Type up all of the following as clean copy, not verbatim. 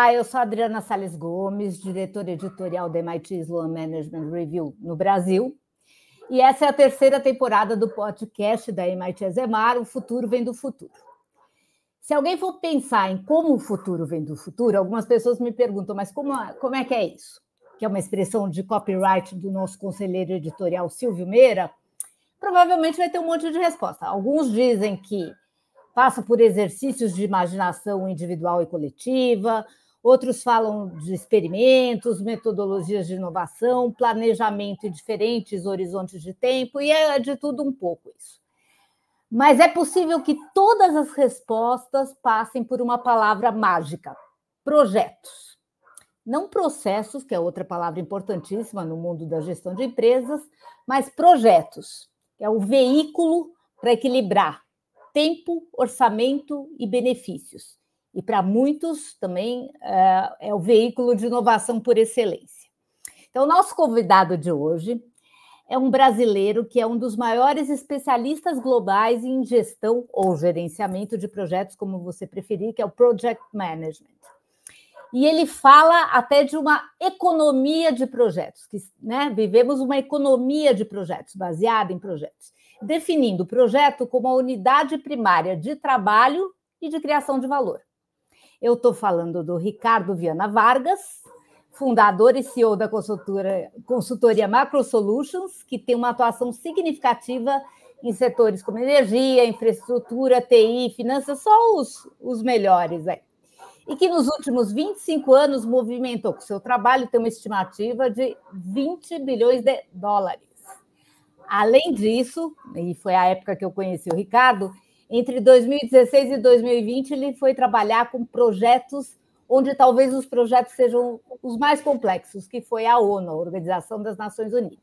Olá, eu sou a Adriana Salles Gomes, diretora editorial da MIT Sloan Management Review no Brasil. E essa é a terceira temporada do podcast da MIT Azemar, O Futuro Vem do Futuro. Se alguém for pensar em como o futuro vem do futuro, algumas pessoas me perguntam, mas como é que é isso? Que é uma expressão de copyright do nosso conselheiro editorial Silvio Meira, provavelmente vai ter um monte de resposta. Alguns dizem que passa por exercícios de imaginação individual e coletiva, outros falam de experimentos, metodologias de inovação, planejamento em diferentes horizontes de tempo, e é de tudo um pouco isso. Mas é possível que todas as respostas passem por uma palavra mágica: projetos. Não processos, que é outra palavra importantíssima no mundo da gestão de empresas, mas projetos, que é o veículo para equilibrar tempo, orçamento e benefícios. E para muitos também é o veículo de inovação por excelência. Então, o nosso convidado de hoje é um brasileiro que é um dos maiores especialistas globais em gestão ou gerenciamento de projetos, como você preferir, que é o Project Management. E ele fala até de uma economia de projetos, que, né, vivemos uma economia de projetos, baseada em projetos, definindo o projeto como a unidade primária de trabalho e de criação de valor. Eu estou falando do Ricardo Viana Vargas, fundador e CEO da consultoria Macro Solutions, que tem uma atuação significativa em setores como energia, infraestrutura, TI, finanças, só os melhores aí. E que nos últimos 25 anos movimentou com seu trabalho, tem uma estimativa de 20 bilhões de dólares. Além disso, e foi a época que eu conheci o Ricardo, entre 2016 e 2020 ele foi trabalhar com projetos onde talvez os projetos sejam os mais complexos, que foi a ONU, a Organização das Nações Unidas.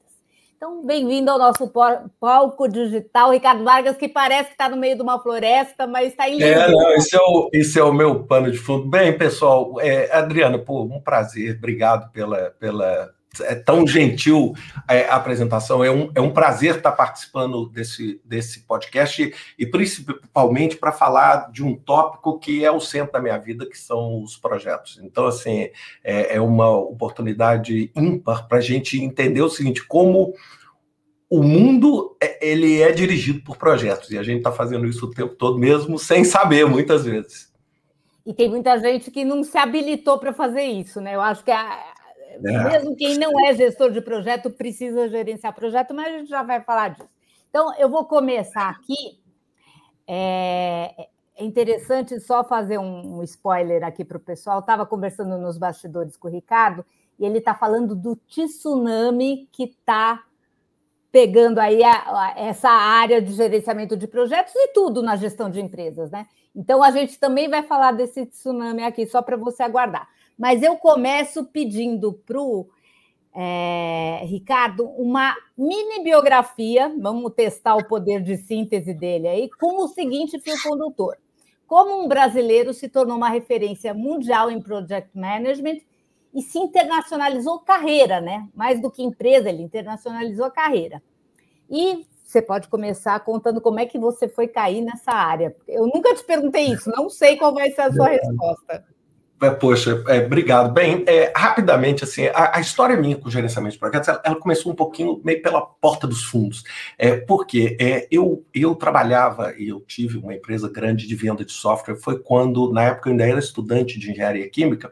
Então, bem-vindo ao nosso palco digital, Ricardo Vargas, que parece que está no meio de uma floresta, mas está em Lisboa. Não, esse é o meu pano de fundo. Bem, pessoal, Adriana, um prazer, obrigado pela tão gentil a apresentação. É um prazer estar participando desse podcast e principalmente para falar de um tópico que é o centro da minha vida, que são os projetos. Então, assim, é uma oportunidade ímpar para a gente entender o seguinte: como o mundo ele é dirigido por projetos, e a gente está fazendo isso o tempo todo mesmo sem saber, muitas vezes. E tem muita gente que não se habilitou para fazer isso, né? Eu acho que mesmo quem não é gestor de projeto precisa gerenciar projeto, mas a gente já vai falar disso. Então, eu vou começar aqui. É interessante só fazer um spoiler aqui para o pessoal. Eu estava conversando nos bastidores com o Ricardo e ele está falando do tsunami que está pegando aí essa área de gerenciamento de projetos e tudo na gestão de empresas, né? Então, a gente também vai falar desse tsunami aqui, só para você aguardar. Mas eu começo pedindo para o Ricardo uma mini biografia, vamos testar o poder de síntese dele aí, com o seguinte fio condutor: como um brasileiro se tornou uma referência mundial em Project Management e se internacionalizou carreira, né? Mais do que empresa, ele internacionalizou a carreira. E você pode começar contando como é que você foi cair nessa área. Eu nunca te perguntei isso, não sei qual vai ser a sua resposta. Poxa, obrigado. Bem, rapidamente, assim, a história minha com gerenciamento de projetos, ela começou um pouquinho meio pela porta dos fundos. Porque eu trabalhava e eu tive uma empresa grande de venda de software. Foi quando, na época, eu ainda era estudante de engenharia química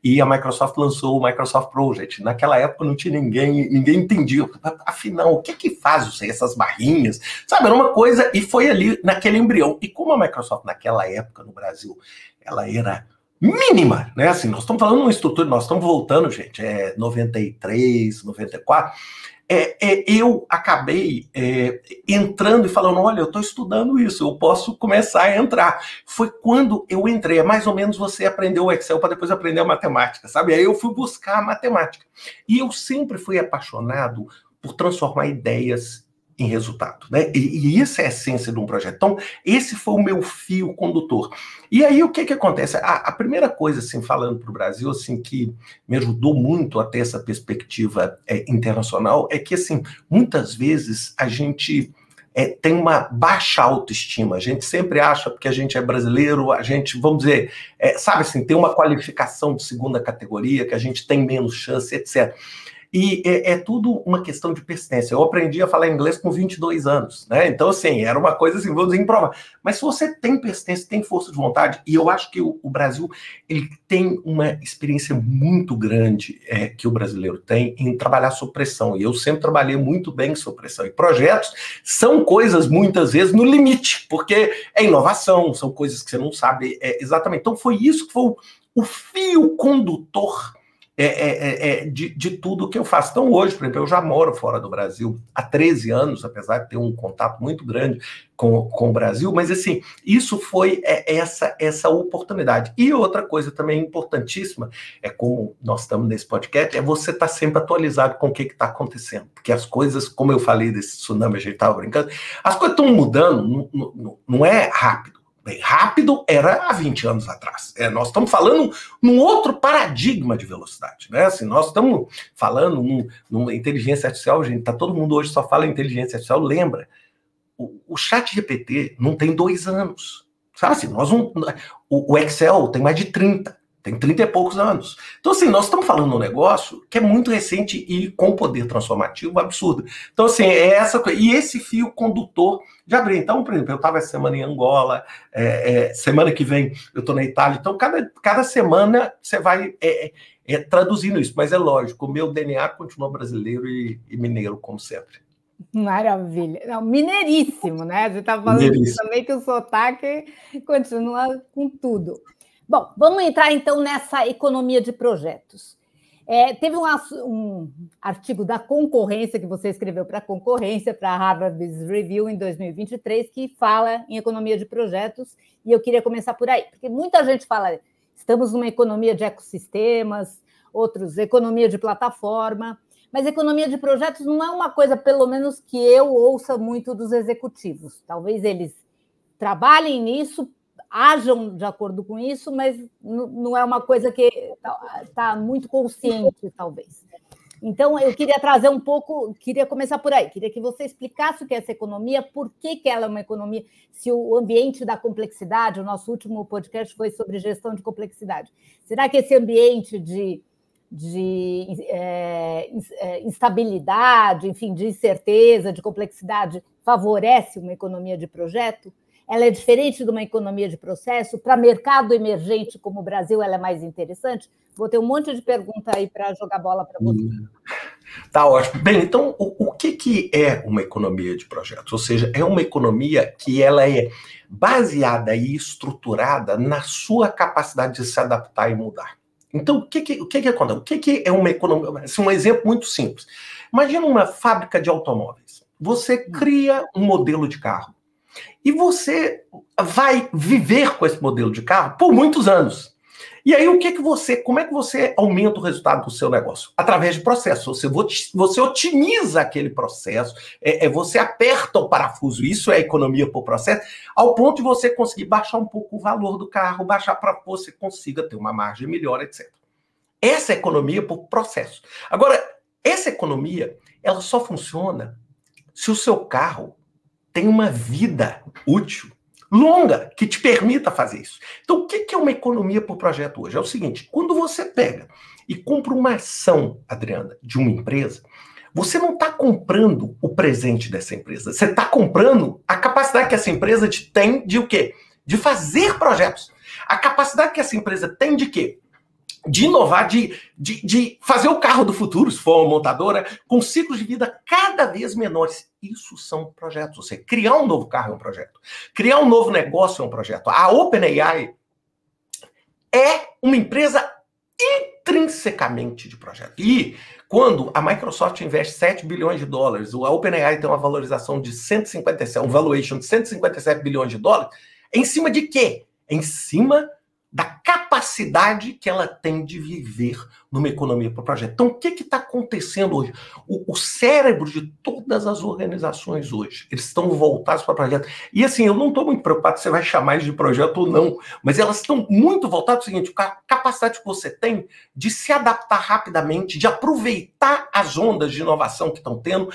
e a Microsoft lançou o Microsoft Project. Naquela época não tinha ninguém entendia. Afinal, o que faz essas barrinhas? Sabe, era uma coisa, e foi ali naquele embrião. E como a Microsoft, naquela época, no Brasil, ela era mínima, né? Assim, nós estamos falando de uma estrutura, nós estamos voltando, gente, 93, 94. Eu acabei entrando e falando: olha, eu estou estudando isso, eu posso começar a entrar. Foi quando eu entrei, mais ou menos você aprendeu o Excel para depois aprender a matemática, sabe? Aí eu fui buscar a matemática. E eu sempre fui apaixonado por transformar ideias em resultado, né? E isso é a essência de um projeto. Então, esse foi o meu fio condutor. E aí, o que acontece? A primeira coisa, assim, falando para o Brasil, assim, que me ajudou muito a ter essa perspectiva internacional, é que, assim, muitas vezes a gente tem uma baixa autoestima. A gente sempre acha, porque a gente é brasileiro, a gente, vamos dizer, sabe assim, tem uma qualificação de segunda categoria, que a gente tem menos chance, etc. E é tudo uma questão de persistência. Eu aprendi a falar inglês com 22 anos, né? Então, assim, era uma coisa assim, vamos dizer, improvável. Mas se você tem persistência, tem força de vontade, e eu acho que o Brasil, ele tem uma experiência muito grande que o brasileiro tem em trabalhar sob pressão. E eu sempre trabalhei muito bem sob pressão. E projetos são coisas, muitas vezes, no limite, porque é inovação, são coisas que você não sabe exatamente. Então, foi isso que foi o fio condutor de tudo que eu faço. Então, hoje, por exemplo, eu já moro fora do Brasil há 13 anos, apesar de ter um contato muito grande com o Brasil, mas, assim, isso foi essa oportunidade. E outra coisa também importantíssima, como nós estamos nesse podcast, você estar sempre atualizado com o que está acontecendo. Porque as coisas, como eu falei desse tsunami, a gente estava brincando, as coisas estão mudando, não é rápido. Bem, rápido era há 20 anos atrás. Nós estamos falando num outro paradigma de velocidade, né? Assim, nós estamos falando numa inteligência artificial, gente, todo mundo hoje só fala em inteligência artificial, lembra? O ChatGPT não tem 2 anos. Sabe assim, o Excel tem mais de 30. Tem 30 e poucos anos. Então, assim, nós estamos falando de um negócio que é muito recente e com poder transformativo absurdo. Então, assim, essa coisa. E esse fio condutor de abrir. Então, por exemplo, eu estava essa semana em Angola, semana que vem eu estou na Itália. Então, cada semana você vai traduzindo isso. Mas é lógico, o meu DNA continua brasileiro e mineiro, como sempre. Maravilha. Não, mineiríssimo, né? Você está falando também que o sotaque continua com tudo. Bom, vamos entrar então nessa economia de projetos. Teve um artigo da concorrência que você escreveu para a concorrência, para a Harvard Business Review em 2023, que fala em economia de projetos, e eu queria começar por aí, porque muita gente fala, estamos numa economia de ecossistemas, outros, economia de plataforma, mas economia de projetos não é uma coisa, pelo menos, que eu ouça muito dos executivos. Talvez eles trabalhem nisso, ajam de acordo com isso, mas não é uma coisa que está muito consciente, talvez. Então, eu queria trazer um pouco, queria começar por aí, queria que você explicasse o que é essa economia, por que ela é uma economia, se o ambiente da complexidade, o nosso último podcast foi sobre gestão de complexidade. Será que esse ambiente de instabilidade, enfim, de incerteza, de complexidade, favorece uma economia de projeto? Ela é diferente de uma economia de processo? Para mercado emergente como o Brasil, ela é mais interessante? Vou ter um monte de pergunta aí para jogar bola para você. Tá ótimo. Bem, então, o que é uma economia de projetos? Ou seja, é uma economia que ela é baseada e estruturada na sua capacidade de se adaptar e mudar. Então, o que acontece? O que é uma economia? Assim, um exemplo muito simples. Imagina uma fábrica de automóveis. Você cria um modelo de carro. E você vai viver com esse modelo de carro por muitos anos. E aí, como é que você aumenta o resultado do seu negócio? Através de processo. Você otimiza aquele processo, você aperta o parafuso, isso é economia por processo, ao ponto de você conseguir baixar um pouco o valor do carro, baixar para que você consiga ter uma margem melhor, etc. Essa é economia por processo. Agora, essa economia, ela só funciona se o seu carro tem uma vida útil longa que te permita fazer isso. Então, o que é uma economia por projeto hoje? É o seguinte, quando você pega e compra uma ação, Adriana, de uma empresa, você não está comprando o presente dessa empresa, você está comprando a capacidade que essa empresa tem de o quê? De fazer projetos. A capacidade que essa empresa tem de quê? De inovar, de fazer o carro do futuro, se for uma montadora, com ciclos de vida cada vez menores. Isso são projetos. Você criar um novo carro é um projeto. Criar um novo negócio é um projeto. A OpenAI é uma empresa intrinsecamente de projeto. E quando a Microsoft investe 7 bilhões de dólares, a OpenAI tem uma valorização de 157, um valuation de 157 bilhões de dólares, em cima de quê? Em cima da capacidade que ela tem de viver numa economia por projeto. Então, o que está acontecendo hoje? O cérebro de todas as organizações hoje, eles estão voltados para projeto. E assim, eu não estou muito preocupado se você vai chamar isso de projeto ou não, mas elas estão muito voltadas ao seguinte, a capacidade que você tem de se adaptar rapidamente, de aproveitar as ondas de inovação que estão tendo,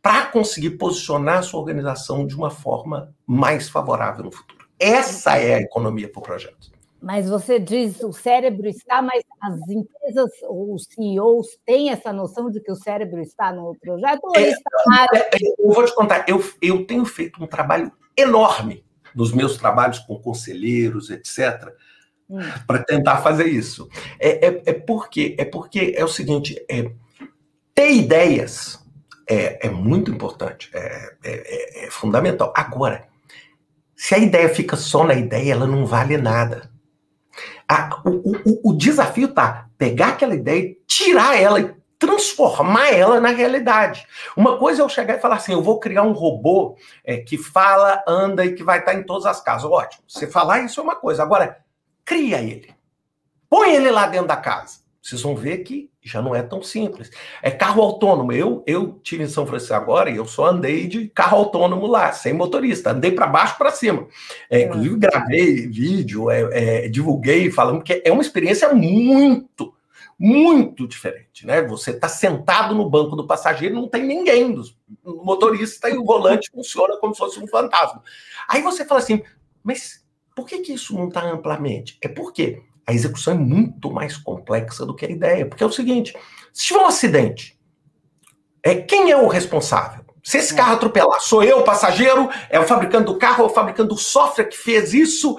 para conseguir posicionar a sua organização de uma forma mais favorável no futuro. Essa é a economia para o projeto. Mas você diz o cérebro está, mas as empresas ou os CEOs têm essa noção de que o cérebro está no projeto? Ou eu vou te contar, eu tenho feito um trabalho enorme nos meus trabalhos com conselheiros, etc., para tentar fazer isso. Porque é o seguinte, ter ideias é muito importante, é fundamental. Agora, se a ideia fica só na ideia, ela não vale nada. O desafio está pegar aquela ideia, tirar ela e transformar ela na realidade. Uma coisa é eu chegar e falar assim, eu vou criar um robô que fala, anda e que vai estar em todas as casas. Ótimo, você falar isso é uma coisa. Agora, cria ele. Põe ele lá dentro da casa. Vocês vão ver que já não é tão simples. É carro autônomo. Eu tive em São Francisco agora e eu só andei de carro autônomo lá, sem motorista. Andei para baixo, para cima. Inclusive, gravei vídeo, divulguei, falando que é uma experiência muito, muito diferente, né? Você está sentado no banco do passageiro, não tem ninguém, o motorista e o volante funciona como se fosse um fantasma. Aí você fala assim, mas por que isso não está amplamente? É porque a execução é muito mais complexa do que a ideia. Porque é o seguinte, se tiver um acidente, quem é o responsável? Se esse carro atropelar, sou eu, o passageiro? É o fabricante do carro? É o fabricante do software que fez isso?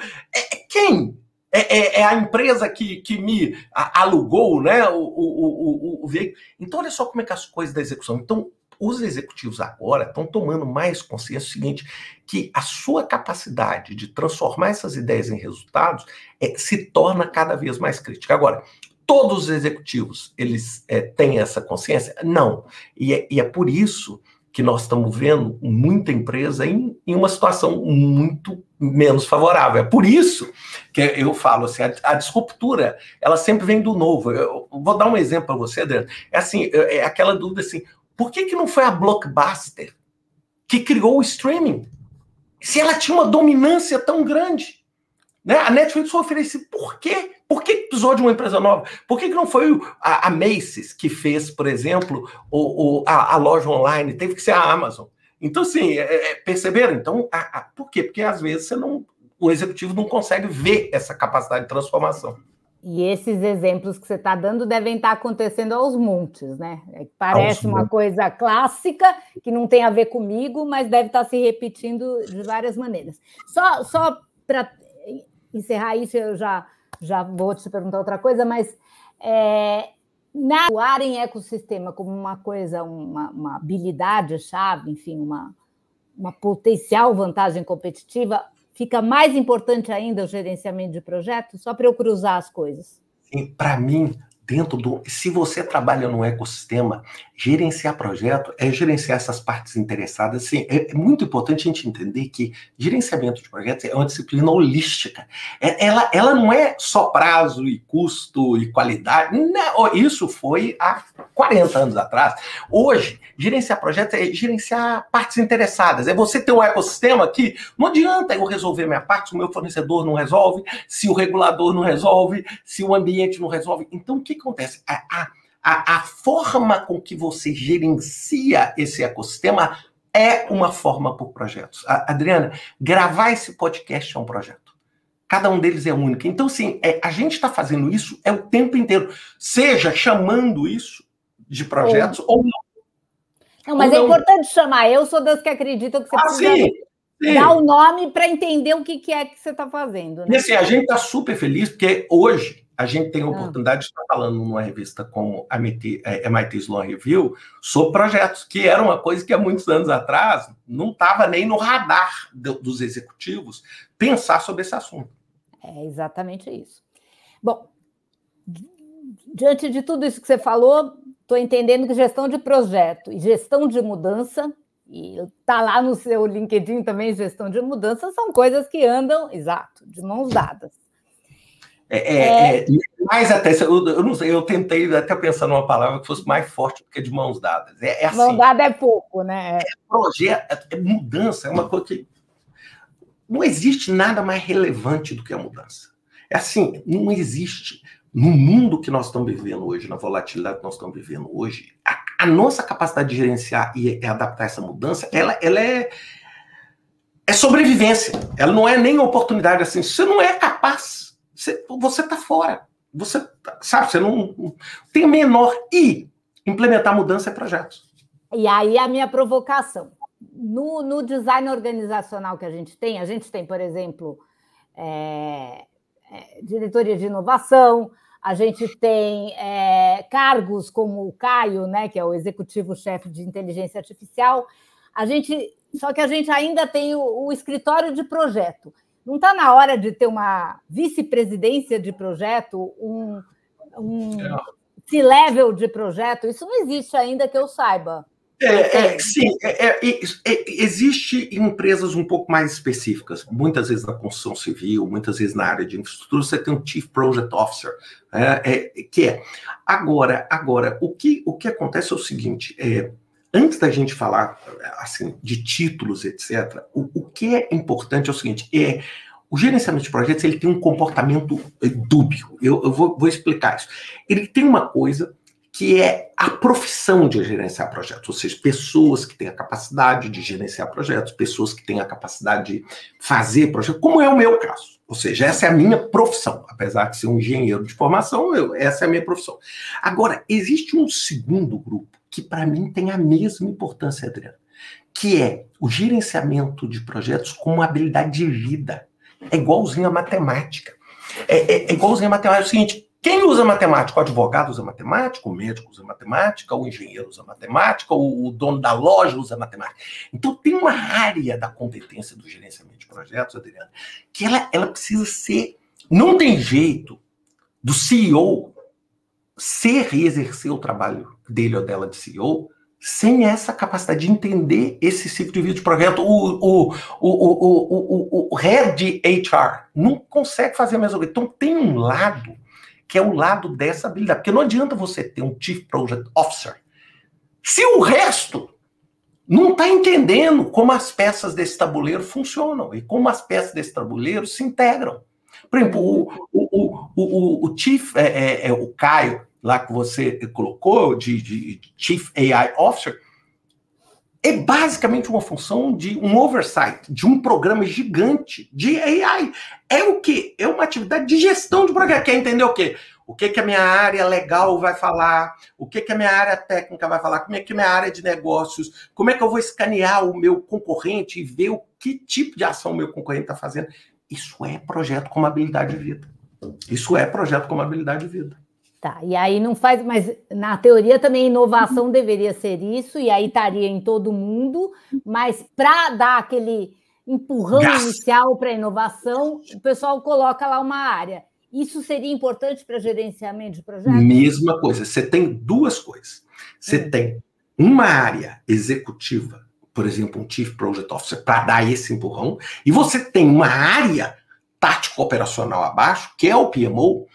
Quem? É a empresa que me alugou, né, o veículo? Então, olha só como é que as coisas da execução. Então, os executivos agora estão tomando mais consciência do seguinte, que a sua capacidade de transformar essas ideias em resultados se torna cada vez mais crítica. Agora, todos os executivos, eles têm essa consciência? Não. E é por isso que nós estamos vendo muita empresa em uma situação muito menos favorável. É por isso que eu falo assim, a disruptura, ela sempre vem do novo. Eu vou dar um exemplo para você, Adriano. É aquela dúvida assim, por que não foi a Blockbuster que criou o streaming? Se ela tinha uma dominância tão grande, né? A Netflix foi oferecida, por quê? Por que precisou de uma empresa nova? Por que não foi a Macy's que fez, por exemplo, a loja online? Teve que ser a Amazon. Então, assim, perceberam? Então, por quê? Porque às vezes o executivo não consegue ver essa capacidade de transformação. E esses exemplos que você está dando devem estar acontecendo aos montes, né? Parece uma coisa clássica, que não tem a ver comigo, mas deve estar se repetindo de várias maneiras. Só para encerrar isso, eu já vou te perguntar outra coisa, mas atuar em ecossistema como uma coisa, uma habilidade-chave, enfim, uma potencial vantagem competitiva, fica mais importante ainda o gerenciamento de projetos, só para eu cruzar as coisas? Para mim, se você trabalha num ecossistema, gerenciar projeto é gerenciar essas partes interessadas. Assim, é muito importante a gente entender que gerenciamento de projetos é uma disciplina holística. Ela não é só prazo e custo e qualidade. Não, isso foi há 40 anos atrás. Hoje, gerenciar projetos é gerenciar partes interessadas. É você ter um ecossistema que não adianta eu resolver minha parte se o meu fornecedor não resolve, se o regulador não resolve, se o ambiente não resolve. Então, o que acontece? A forma com que você gerencia esse ecossistema é uma forma por projetos. Adriana, gravar esse podcast é um projeto. Cada um deles é único. Então, assim, a gente está fazendo isso o tempo inteiro. Seja chamando isso de projetos ou não. Não, mas é importante chamar. Eu sou das que acreditam que você precisa dar o nome para entender o que é que você está fazendo. Né? E assim, a gente está super feliz porque hoje a gente tem a oportunidade de estar falando numa revista como a MIT Sloan Review sobre projetos, que era uma coisa que há muitos anos atrás não estava nem no radar dos executivos pensar sobre esse assunto. É exatamente isso. Bom, diante de tudo isso que você falou, estou entendendo que gestão de projeto e gestão de mudança, e está lá no seu LinkedIn também, gestão de mudança, são coisas que andam, exato, de mãos dadas. Mas até, eu não sei, eu tentei até pensar numa palavra que fosse mais forte do que de mãos dadas. Assim, mão dada é pouco, né? Projeto, mudança é uma coisa que não existe nada mais relevante do que a mudança. É assim, não existe. No mundo que nós estamos vivendo hoje, na volatilidade que nós estamos vivendo hoje, a a nossa capacidade de gerenciar e adaptar essa mudança, ela é sobrevivência. Ela não é nem oportunidade assim. Se você não é capaz, você está fora. Você, sabe, você não tem menor. E implementar mudança é projetos. E aí a minha provocação. No design organizacional que a gente tem, por exemplo, diretoria de inovação, a gente tem cargos como o Caio, né, que é o executivo-chefe de inteligência artificial. Só que a gente ainda tem o escritório de projeto. Não está na hora de ter uma vice-presidência de projeto, um C-level de projeto? Isso não existe ainda que eu saiba. Sim, existe em empresas um pouco mais específicas, muitas vezes na construção civil, muitas vezes na área de infraestrutura, você tem um Chief Project Officer, Agora, o que acontece é o seguinte, antes da gente falar assim, de títulos, etc., o que é importante é o seguinte, o gerenciamento de projetos ele tem um comportamento dúbio, eu vou explicar isso. Ele tem uma coisa que é a profissão de gerenciar projetos, ou seja, pessoas que têm a capacidade de gerenciar projetos, pessoas que têm a capacidade de fazer projetos, como é o meu caso. Ou seja, essa é a minha profissão, apesar de ser um engenheiro de formação, essa é a minha profissão. Agora, existe um segundo grupo que, para mim, tem a mesma importância, Adriana, que é o gerenciamento de projetos como uma habilidade de vida. É igualzinho a matemática. É igualzinho a matemática. É o seguinte, quem usa matemática? O advogado usa matemática, o médico usa matemática, o engenheiro usa matemática, o dono da loja usa matemática. Então, tem uma área da competência do gerenciamento de projetos, Adriana, que ela precisa ser... Não tem jeito do CEO ser e exercer o trabalho dele ou dela de CEO sem essa capacidade de entender esse ciclo de vida de projeto. O head de HR não consegue fazer a mesma coisa. Então, tem um lado que é o lado dessa habilidade. Porque não adianta você ter um Chief Project Officer se o resto não está entendendo como as peças desse tabuleiro funcionam e como as peças desse tabuleiro se integram. Por exemplo, o Chief, o Caio, lá que você colocou, de Chief AI Officer, é basicamente uma função de um oversight, de um programa gigante de AI. É o quê? É uma atividade de gestão de programa. Quer entender o quê? O que a minha área legal vai falar, o que a minha área técnica vai falar, como é que a minha área de negócios, como é que eu vou escanear o meu concorrente e ver o que tipo de ação o meu concorrente está fazendo. Isso é projeto com habilidade de vida. Isso é projeto com habilidade de vida. Tá, e aí não faz, mas na teoria também inovação deveria ser isso, e aí estaria em todo mundo, mas para dar aquele empurrão inicial para a inovação, o pessoal coloca lá uma área. Isso seria importante para gerenciamento de projetos? Mesma coisa, você tem duas coisas. Você tem uma área executiva, por exemplo, um Chief Project Officer, para dar esse empurrão, e você tem uma área tático-operacional abaixo, que é o PMO,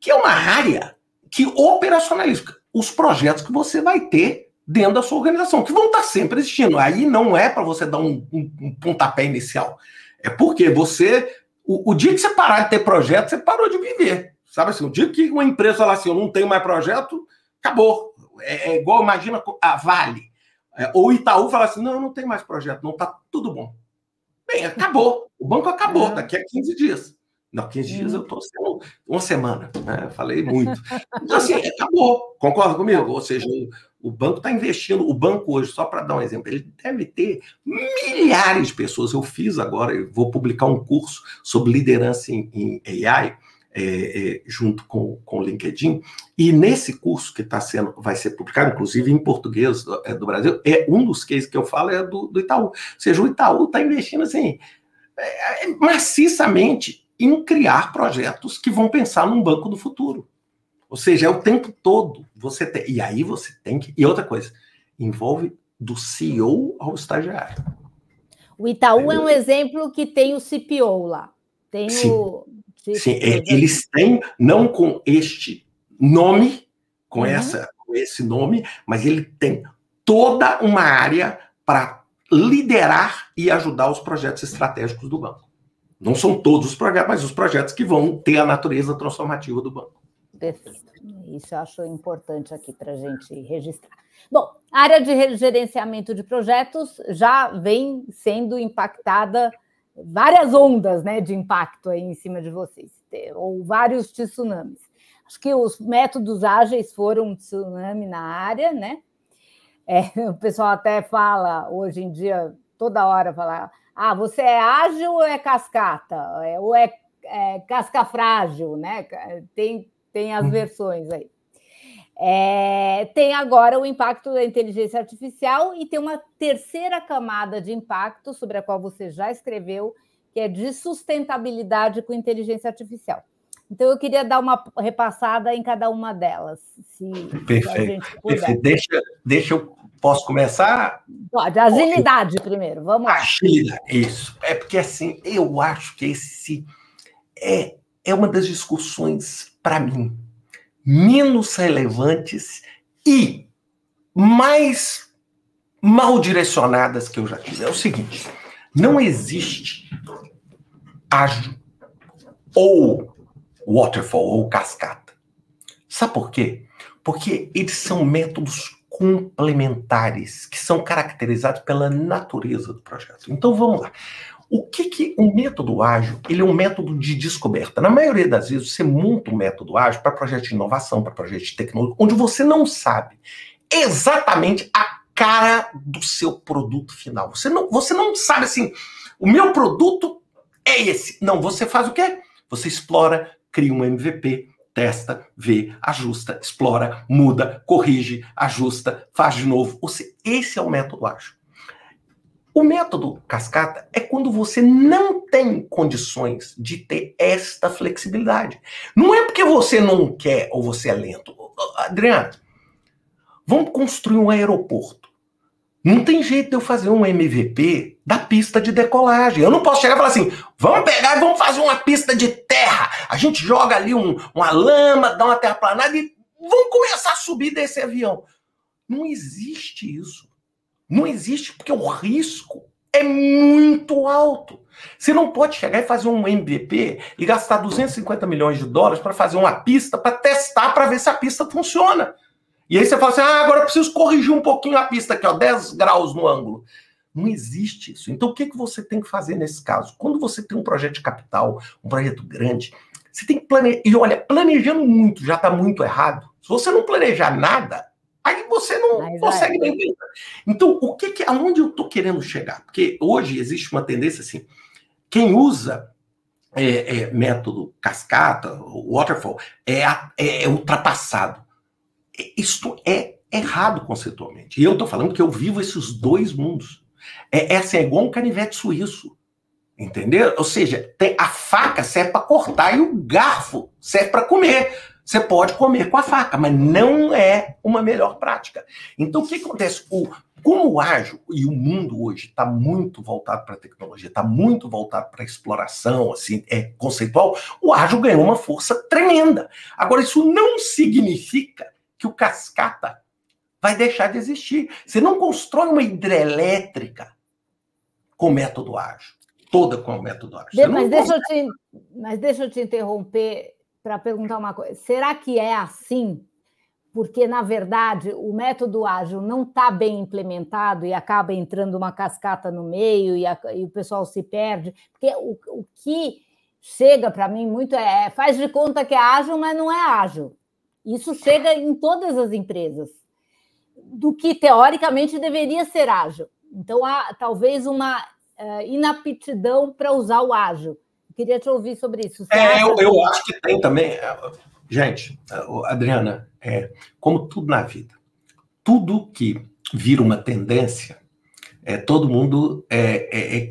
que é uma área que operacionaliza os projetos que você vai ter dentro da sua organização, que vão estar sempre existindo. Aí não é para você dar um pontapé inicial. É porque você... O dia que você parar de ter projeto, você parou de viver. Sabe assim, o dia que uma empresa falar assim, eu não tenho mais projeto, acabou. É igual, imagina, a Vale. Ou Itaú fala assim, não, eu não tenho mais projeto, não, tá tudo bom. Bem, acabou. O banco acabou, daqui a 15 dias. Não, 15 dias eu estou sendo uma semana, né? Falei muito. Então, assim, acabou. Concorda comigo? Ou seja, o banco está investindo. O banco hoje, só para dar um exemplo, ele deve ter milhares de pessoas. Eu fiz agora, eu vou publicar um curso sobre liderança em AI, junto com o LinkedIn. E nesse curso que vai ser publicado, inclusive em português do Brasil, um dos cases que eu falo é do Itaú. Ou seja, o Itaú está investindo assim, maciçamente em criar projetos que vão pensar num banco do futuro. Ou seja, é o tempo todo. E aí você tem que... E outra coisa, envolve do CEO ao estagiário. O Itaú é um exemplo que tem o CPO lá. Tem Sim. Sim, eles têm, não com este nome, com esse nome, mas ele tem toda uma área para liderar e ajudar os projetos estratégicos do banco. Não são todos os projetos, mas os projetos que vão ter a natureza transformativa do banco. Perfeito. Isso eu acho importante aqui para a gente registrar. Bom, A área de gerenciamento de projetos já vem sendo impactada, várias ondas, né, de impacto aí em cima de vocês, ou vários tsunamis. Acho que os métodos ágeis foram um tsunami na área, né? O pessoal até fala, hoje em dia, toda hora fala, você é ágil ou é cascata? Ou é casca frágil, né? Tem as versões aí. Tem agora o impacto da inteligência artificial e tem uma terceira camada de impacto, sobre a qual você já escreveu, que é de sustentabilidade com inteligência artificial. Então, eu queria dar uma repassada em cada uma delas, se a gente puder. Deixa posso começar? Pode, agilidade primeiro, vamos lá. Agilidade, isso. Porque, assim, eu acho que esse é uma das discussões, para mim, menos relevantes e mais mal direcionadas que eu já tive. É o seguinte, não existe ágil ou waterfall ou cascata. Sabe por quê? Porque eles são métodos complementares que são caracterizados pela natureza do projeto. Então, vamos lá. O que o método ágil? Ele é um método de descoberta. Na maioria das vezes, você monta um método ágil para projeto de inovação, para projeto de tecnologia, onde você não sabe exatamente a cara do seu produto final. Você não sabe assim, o meu produto é esse. Não, você faz o quê? Você explora, cria um MVP, testa, vê, ajusta, explora, muda, corrige, ajusta, faz de novo. Esse é o método ágil. O método cascata é quando você não tem condições de ter esta flexibilidade. Não é porque você não quer ou você é lento. Adriano, vamos construir um aeroporto. Não tem jeito de eu fazer um MVP da pista de decolagem. Eu não posso chegar e falar assim, vamos pegar e vamos fazer uma pista de terra. A gente joga ali uma lama, dá uma terraplanada e vamos começar a subir desse avião. Não existe isso. Não existe, porque o risco é muito alto. Você não pode chegar e fazer um MVP e gastar 250 milhões de dólares para fazer uma pista, para testar, para ver se a pista funciona. E aí você fala assim, agora eu preciso corrigir um pouquinho a pista aqui, 10 graus no ângulo. Não existe isso. Então, o que você tem que fazer nesse caso? Quando você tem um projeto de capital, um projeto grande, você tem que planejar. E olha, planejando muito já está muito errado. Se você não planejar nada, aí você não consegue nem pensar. Então, aonde eu estou querendo chegar? Porque hoje existe uma tendência assim, quem usa método cascata, waterfall, é ultrapassado. Isto é errado conceitualmente. E eu estou falando que eu vivo esses dois mundos. É igual um canivete suíço. Entendeu? Ou seja, a faca serve para cortar e o garfo serve para comer. Você pode comer com a faca, mas não é uma melhor prática. Então, o que acontece? Como o ágil e o mundo hoje está muito voltado para a tecnologia, está muito voltado para a exploração, assim, conceitual, o ágil ganhou uma força tremenda. Agora, isso não significa que o cascata vai deixar de existir. Você não constrói uma hidrelétrica com método ágil, toda com método ágil. Mas deixa eu te interromper para perguntar uma coisa. Será que é assim? Porque, na verdade, o método ágil não está bem implementado e acaba entrando uma cascata no meio e o pessoal se perde? Porque o que chega para mim muito faz de conta que é ágil, mas não é ágil. Isso chega em todas as empresas, do que, teoricamente, deveria ser ágil. Então, há talvez uma inaptidão para usar o ágil. Queria te ouvir sobre isso. Eu acho que tem também. Gente, Adriana, como tudo na vida, tudo que vira uma tendência, todo mundo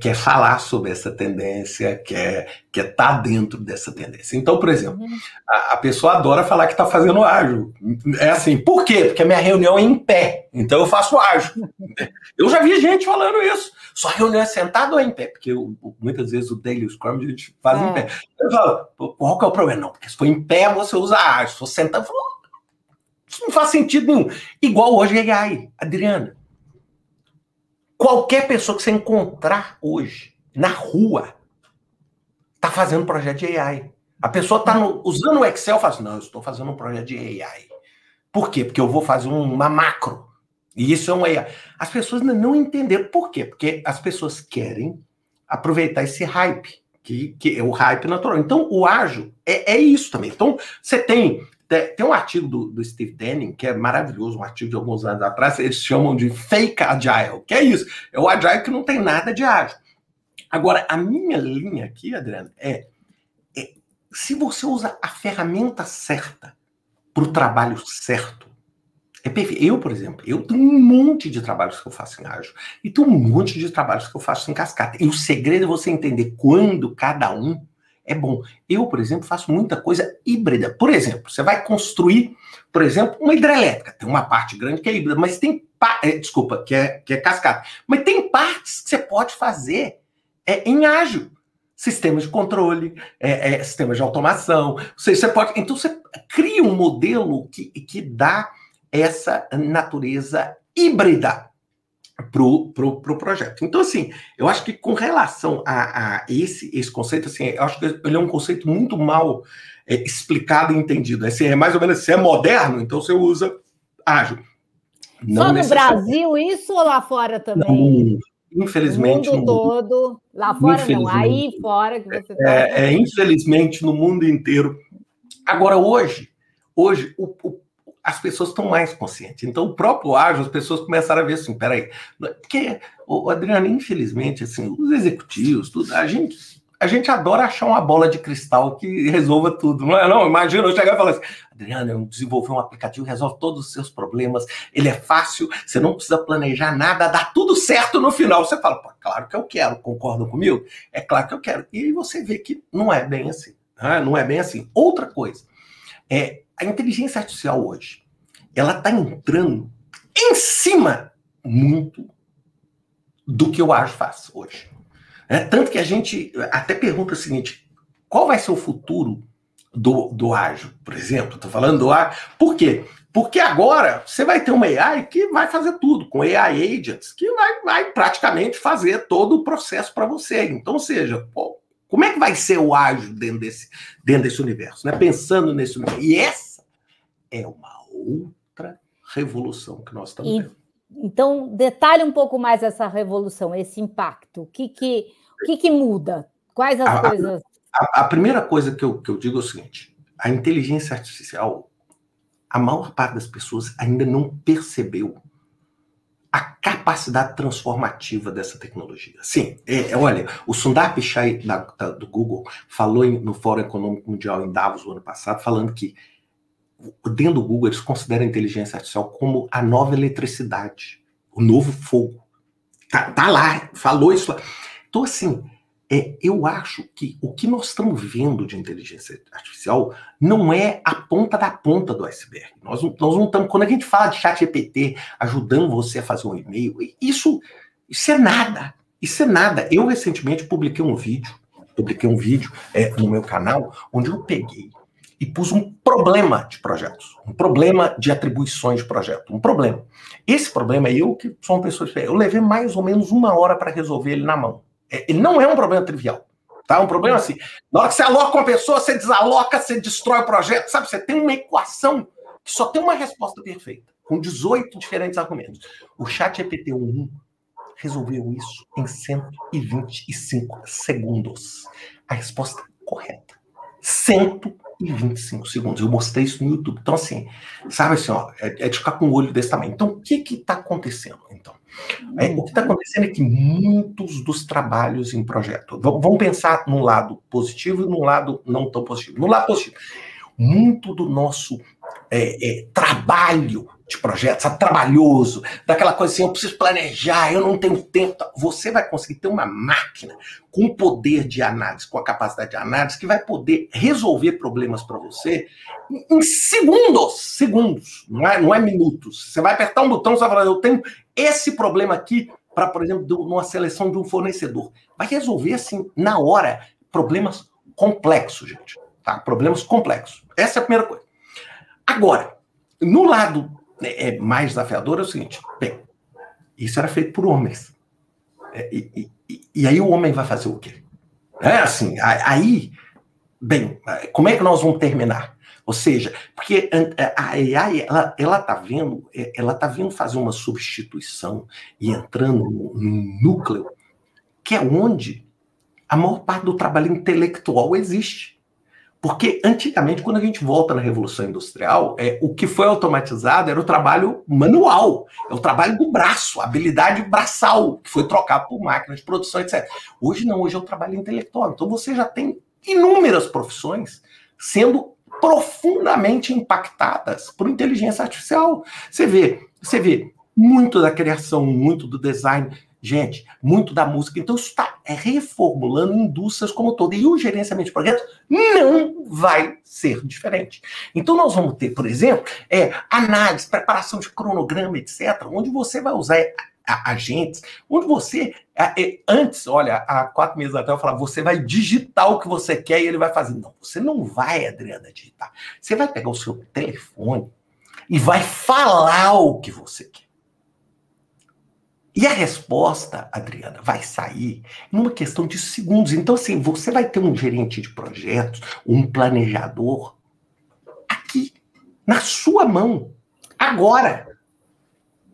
quer falar sobre essa tendência, quer estar dentro dessa tendência. Então, por exemplo, a pessoa adora falar que está fazendo ágil. É assim, por quê? Porque a minha reunião é em pé, então eu faço ágil. Eu já vi gente falando isso. Sua reunião é sentada ou é em pé? Porque muitas vezes o Daily Scrum a gente faz em pé. Eu falo, qual que é o problema? Não, porque se for em pé você usa ágil. Se for sentado, eu falo, isso não faz sentido nenhum. Igual hoje é AI, Adriana. Qualquer pessoa que você encontrar hoje na rua está fazendo projeto de AI. A pessoa está usando o Excel e fala assim, não, eu estou fazendo um projeto de AI. Por quê? Porque eu vou fazer uma macro. E isso é um AI. As pessoas ainda não entenderam. Por quê? Porque as pessoas querem aproveitar esse hype, que é o hype natural. Então, o ágil é isso também. Então, você tem um artigo do Steve Denning, que é maravilhoso, um artigo de alguns anos atrás, eles chamam de fake agile, que é isso. É o agile que não tem nada de ágil. Agora, a minha linha aqui, Adriano, se você usa a ferramenta certa para o trabalho certo, é perfeito. Eu, por exemplo, eu tenho um monte de trabalhos que eu faço em ágil e tenho um monte de trabalhos que eu faço em cascata. E o segredo é você entender quando cada um é bom. Eu, por exemplo, faço muita coisa híbrida. Por exemplo, você vai construir, por exemplo, uma hidrelétrica. Tem uma parte grande que é híbrida, mas tem... desculpa, que é cascata. Mas tem partes que você pode fazer em ágil. Sistemas de controle, sistemas de automação. Você pode... Então, você cria um modelo que dá essa natureza híbrida pro projeto. Então, assim, eu acho que com relação a esse conceito, assim, eu acho que ele é um conceito muito mal explicado e entendido. Assim, é mais ou menos, se é moderno, então você usa ágil. Só no Brasil isso ou lá fora também? Não, infelizmente. No mundo todo. Lá fora não, aí fora que você está. Infelizmente, no mundo inteiro. Agora, hoje as pessoas estão mais conscientes. Então, o próprio ágil, as pessoas começaram a ver assim, peraí, porque, Adriano, infelizmente, assim, os executivos, tudo, a gente adora achar uma bola de cristal que resolva tudo, não é? Não, imagina eu chegar e falar assim, Adriano, eu desenvolvi um aplicativo que resolve todos os seus problemas, ele é fácil, você não precisa planejar nada, dá tudo certo no final. Você fala, pô, claro que eu quero, concordam comigo? É claro que eu quero. E aí você vê que não é bem assim. Não é bem assim. Outra coisa, a inteligência artificial hoje, ela está entrando em cima muito do que o ágil faz hoje. Tanto que a gente até pergunta o seguinte, qual vai ser o futuro do ágil, por exemplo? Estou falando do ágil. Por quê? Porque agora você vai ter uma AI que vai fazer tudo, com AI agents, que vai praticamente fazer todo o processo para você. Então, ou seja, como é que vai ser o ágil dentro desse universo? Né? Pensando nesse universo. E essa é uma outra revolução que nós estamos tendo. Então, detalhe um pouco mais essa revolução, esse impacto. O que muda? Quais as coisas? A primeira coisa que eu digo é o seguinte, a inteligência artificial, a maior parte das pessoas ainda não percebeu a capacidade transformativa dessa tecnologia. Sim, olha, o Sundar Pichai do Google falou no Fórum Econômico Mundial em Davos no ano passado, falando que dentro do Google eles consideram a inteligência artificial como a nova eletricidade, o novo fogo. Tá lá, falou isso lá. Então, assim, eu acho que o que nós estamos vendo de inteligência artificial não é a ponta da ponta do iceberg. Nós não estamos... Quando a gente fala de ChatGPT ajudando você a fazer um e-mail, isso é nada. Isso é nada. Eu recentemente publiquei um vídeo no meu canal, onde eu peguei e pus um problema de projetos, um problema de atribuições de projeto, um problema. Esse problema, eu que sou uma pessoa... Eu levei mais ou menos 1 hora para resolver ele na mão. Ele não é um problema trivial, tá? É um problema assim, na hora que você aloca uma pessoa, você desaloca, você destrói o projeto, sabe? Você tem uma equação que só tem uma resposta perfeita, com 18 diferentes argumentos. O ChatGPT-1 resolveu isso em 125 segundos. A resposta correta. 125 segundos. Eu mostrei isso no YouTube. Então, assim, sabe assim, ó, é de ficar com o olho desse tamanho. Então, o que está acontecendo? Então, o que está acontecendo é que muitos dos trabalhos em projeto, vamos pensar num lado positivo e num lado não tão positivo. No lado positivo, muito do nosso trabalho de projeto, sabe, trabalhoso, daquela coisa assim, eu preciso planejar, eu não tenho tempo. Você vai conseguir ter uma máquina com poder de análise, com a capacidade de análise, que vai poder resolver problemas para você em segundos, não é minutos. Você vai apertar um botão, você vai falar, eu tenho esse problema aqui para, por exemplo, numa seleção de um fornecedor. Vai resolver, assim, na hora, problemas complexos, gente. Tá? Problemas complexos. Essa é a primeira coisa. Agora, no lado mais desafiador é o seguinte, bem, isso era feito por homens. E aí o homem vai fazer o quê? Assim, aí, bem, como é que nós vamos terminar? Ou seja, porque a AI, ela tá vindo fazer uma substituição e entrando no núcleo, que é onde a maior parte do trabalho intelectual existe. Porque, antigamente, quando a gente volta na Revolução Industrial, o que foi automatizado era o trabalho manual, é o trabalho do braço, a habilidade braçal, que foi trocado por máquinas de produção, etc. Hoje não, hoje é o trabalho intelectual. Então você já tem inúmeras profissões sendo profundamente impactadas por inteligência artificial. Você vê muito da criação, muito do design, gente, muito da música. Então, isso está reformulando indústrias como todo. E o gerenciamento de projetos não vai ser diferente. Então, nós vamos ter, por exemplo, análise, preparação de cronograma, etc., onde você vai usar agentes, onde você, antes, olha, há 4 meses atrás eu falava, você vai digitar o que você quer e ele vai fazer. Não, você não vai, Adriana, digitar. Você vai pegar o seu telefone e vai falar o que você quer. E a resposta, Adriana, vai sair numa questão de segundos. Então, assim, você vai ter um gerente de projetos, um planejador, aqui, na sua mão, agora.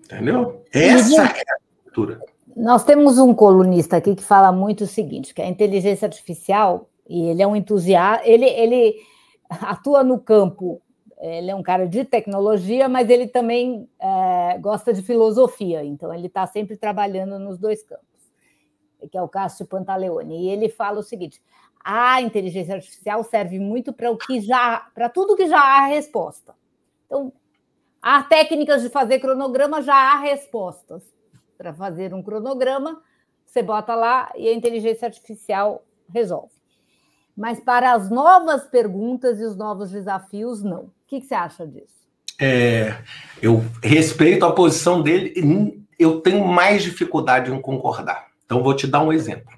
Entendeu? Essa é a cultura. Nós temos um colunista aqui que fala muito o seguinte, que a inteligência artificial, e ele é um entusiasta, ele atua no campo, ele é um cara de tecnologia, mas ele também gosta de filosofia, então ele está sempre trabalhando nos 2 campos, que é o Cássio Pantaleone. E ele fala o seguinte, a inteligência artificial serve muito para tudo que já há resposta. Então, há técnicas de fazer cronograma, já há respostas. Para fazer um cronograma, você bota lá e a inteligência artificial resolve. Mas para as novas perguntas e os novos desafios, não. O que você acha disso? Eu respeito a posição dele e eu tenho mais dificuldade em concordar. Então, vou te dar um exemplo.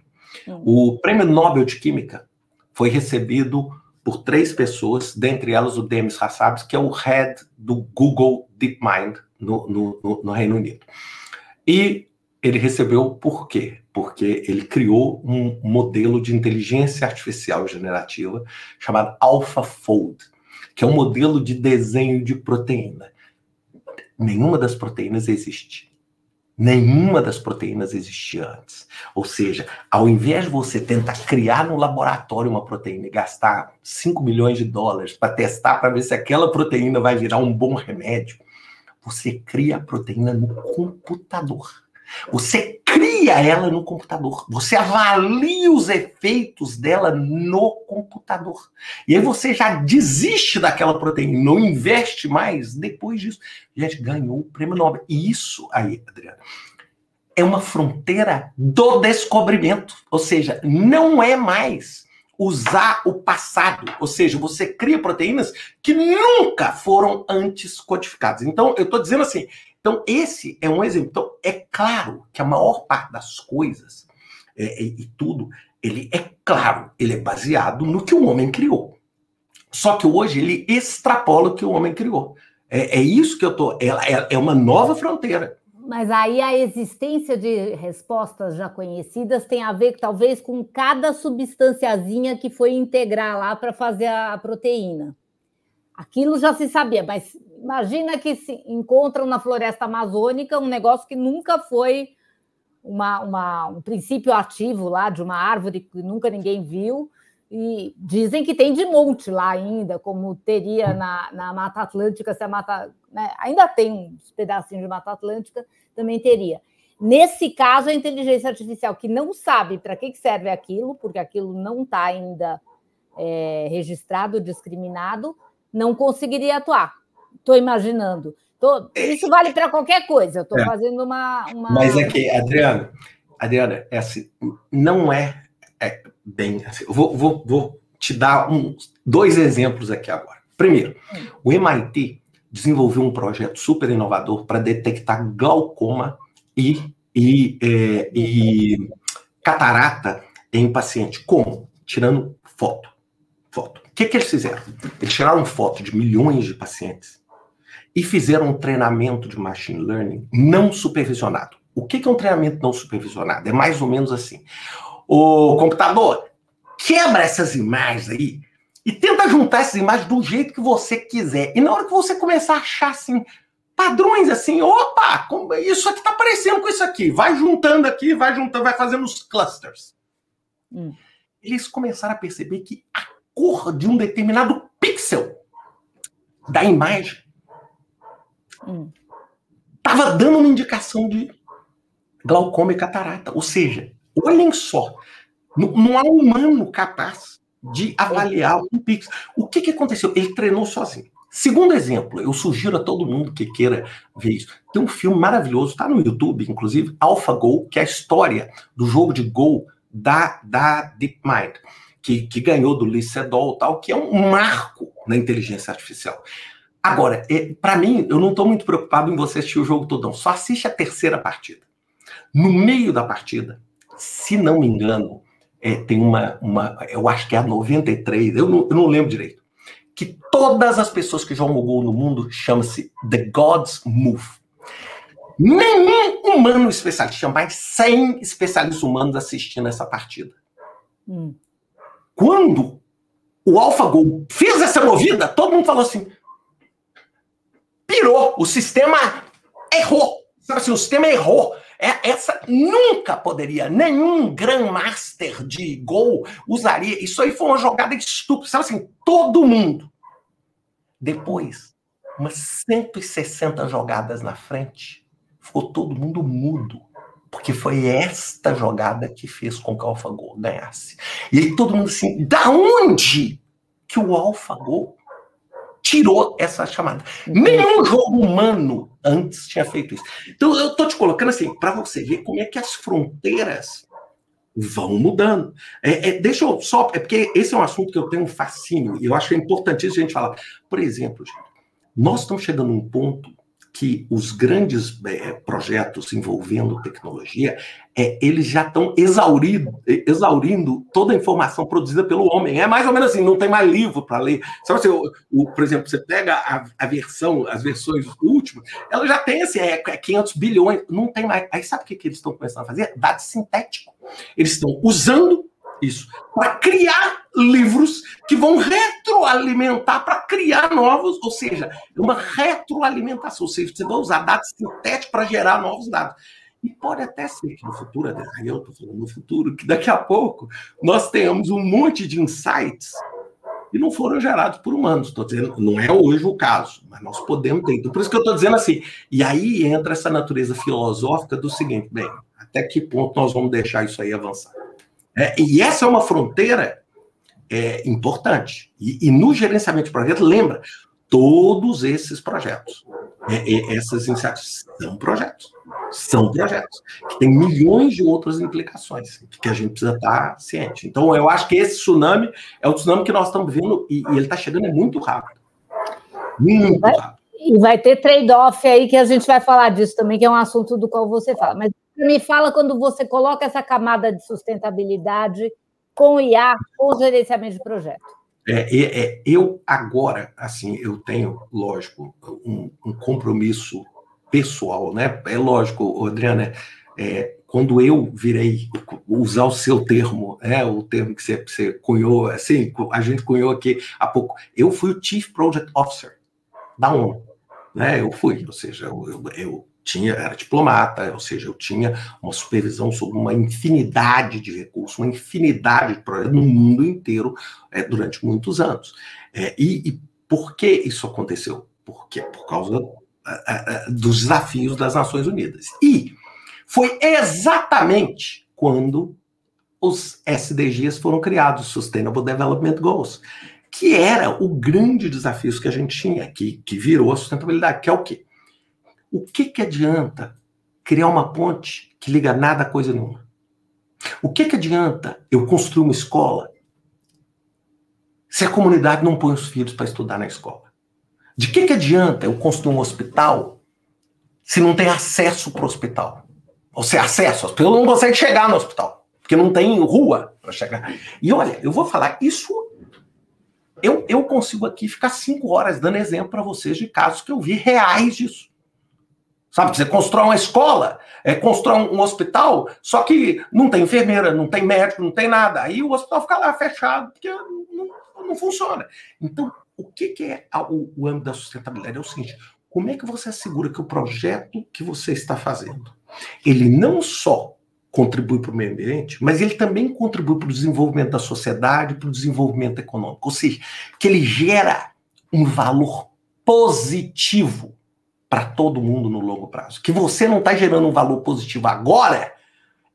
O Prêmio Nobel de Química foi recebido por 3 pessoas, dentre elas o Demis Hassabis, que é o head do Google DeepMind no Reino Unido. E ele recebeu por quê? Porque ele criou um modelo de inteligência artificial generativa chamado AlphaFold, que é um modelo de desenho de proteína. Nenhuma das proteínas existe. Nenhuma das proteínas existia antes. Ou seja, ao invés de você tentar criar no laboratório uma proteína e gastar $5 milhões para testar para ver se aquela proteína vai virar um bom remédio, você cria a proteína no computador. Você cria ela no computador. Você avalia os efeitos dela no computador. E aí você já desiste daquela proteína, não investe mais depois disso. Gente, ganhou o prêmio Nobel. E isso aí, Adriana, é uma fronteira do descobrimento. Ou seja, não é mais usar o passado. Ou seja, você cria proteínas que nunca foram antes codificadas. Então, eu estou dizendo assim, então esse é um exemplo. Então, é claro que a maior parte das coisas e tudo, ele é baseado no que o homem criou. Só que hoje ele extrapola o que o homem criou. É isso que eu estou... É uma nova fronteira. Mas aí a existência de respostas já conhecidas tem a ver, talvez, com cada substanciazinha que foi integrar lá para fazer a proteína. Aquilo já se sabia, mas imagina que se encontram na floresta amazônica um negócio que nunca foi um princípio ativo lá de uma árvore que nunca ninguém viu, e dizem que tem de monte lá ainda, como teria na Mata Atlântica, se a Mata... né, ainda tem uns pedacinhos de Mata Atlântica, também teria. Nesse caso, a inteligência artificial, que não sabe para que serve aquilo, porque aquilo não está ainda registrado, discriminado, não conseguiria atuar. Estou imaginando. Isso vale para qualquer coisa. Eu estou fazendo uma... Mas é que, Adriana, é assim, não é bem assim. Eu vou te dar 2 exemplos aqui agora. Primeiro, o MIT desenvolveu um projeto super inovador para detectar glaucoma e catarata em paciente. Como? Tirando foto. O que eles fizeram? Eles tiraram foto de milhões de pacientes e fizeram um treinamento de machine learning não supervisionado. O que é um treinamento não supervisionado? É mais ou menos assim. O computador quebra essas imagens aí E tenta juntar essas imagens do jeito que você quiser. E na hora que você começar a achar, assim, padrões, assim, opa, isso aqui tá parecendo com isso aqui. Vai juntando aqui, vai fazendo os clusters. Eles começaram a perceber que a cor de um determinado pixel da imagem estava dando uma indicação de glaucoma e catarata. Ou seja, olhem só, não há humano capaz de avaliar um pixel. O que aconteceu? Ele treinou sozinho. Segundo exemplo, eu sugiro a todo mundo que queira ver isso. Tem um filme maravilhoso, está no YouTube, inclusive, AlphaGo, que é a história do jogo de Go da DeepMind, que ganhou do Lee Sedol, tal, que é um marco na inteligência artificial. Agora, para mim, eu não estou muito preocupado em você assistir o jogo todo, não. Só assiste a terceira partida. No meio da partida, se não me engano, tem uma eu acho que é a 93, eu não lembro direito, que todas as pessoas que jogam Go no mundo chama-se The God's Move. Nenhum humano especialista, tinha mais 100 especialistas humanos assistindo essa partida. Quando o AlphaGo fez essa movida, todo mundo falou assim, pirou, o sistema errou. Sabe assim, o sistema errou. Essa nunca poderia, nenhum Grandmaster de Go usaria. Isso aí foi uma jogada estúpida. Sabe assim, todo mundo. Depois, umas 160 jogadas na frente, ficou todo mundo mudo. Porque foi esta jogada que fez com que o AlphaGo ganhasse. E aí todo mundo assim, da onde que o AlphaGo tirou essa chamada? Nenhum jogo humano antes tinha feito isso. Então eu tô te colocando assim, para você ver como é que as fronteiras vão mudando. Deixa eu só, porque esse é um assunto que eu tenho um fascínio, e eu acho que é importantíssimo a gente falar. Por exemplo, nós estamos chegando a um ponto que os grandes projetos envolvendo tecnologia, eles já estão exaurindo toda a informação produzida pelo homem. É mais ou menos assim, não tem mais livro para ler. Sabe, por exemplo, você pega as versões últimas, ela já tem assim, 500 bilhões, não tem mais. Aí sabe o que eles estão começando a fazer? Dado sintético. Eles estão usando isso para criar livros que vão retroalimentar para criar novos, ou seja, uma retroalimentação, ou seja, você vai usar dados sintéticos para gerar novos dados. E pode até ser que no futuro, eu estou falando no futuro, que daqui a pouco nós tenhamos um monte de insights que não foram gerados por humanos. Estou dizendo, não é hoje o caso, mas nós podemos ter. Então, por isso que eu estou dizendo assim, e aí entra essa natureza filosófica do seguinte, bem, até que ponto nós vamos deixar isso aí avançar? E essa é uma fronteira importante. E no gerenciamento de projetos, lembra, todos esses projetos, essas iniciativas são projetos, que tem milhões de outras implicações, que a gente precisa estar ciente. Então, eu acho que esse tsunami é o tsunami que nós estamos vendo, e ele está chegando muito rápido. Muito rápido. E vai ter trade-off aí, que a gente vai falar disso também, que é um assunto do qual você fala. Mas me fala quando você coloca essa camada de sustentabilidade com IA, com gerenciamento de projeto. Eu agora, assim, eu tenho, lógico, um compromisso pessoal, né? É lógico, Adriana, quando eu virei, usar o seu termo, o termo que você cunhou, assim, a gente cunhou aqui há pouco, eu fui o Chief Project Officer da ONU, né? Eu fui, ou seja, eu era diplomata, ou seja, eu tinha uma supervisão sobre uma infinidade de recursos, uma infinidade de projetos no mundo inteiro durante muitos anos. E por que isso aconteceu? Porque por causa dos desafios das Nações Unidas. E foi exatamente quando os SDGs foram criados, Sustainable Development Goals, que era o grande desafio que a gente tinha, que virou a sustentabilidade, que é o quê? O que adianta criar uma ponte que liga nada a coisa nenhuma? O que adianta eu construir uma escola se a comunidade não põe os filhos para estudar na escola? De que adianta eu construir um hospital se não tem acesso para o hospital? Ou seja, acesso, as pessoas não conseguem chegar no hospital, porque não tem rua para chegar. E olha, eu vou falar, isso eu consigo aqui ficar 5 horas dando exemplo para vocês de casos que eu vi reais disso. Sabe, você constrói uma escola, constrói um hospital, só que não tem enfermeira, não tem médico, não tem nada. Aí o hospital fica lá fechado, porque não funciona. Então, o que é o âmbito da sustentabilidade? É o seguinte, como é que você assegura que o projeto que você está fazendo, ele não só contribui para o meio ambiente, mas ele também contribui para o desenvolvimento da sociedade, para o desenvolvimento econômico, ou seja, que ele gera um valor positivo para todo mundo no longo prazo. Que você não está gerando um valor positivo agora,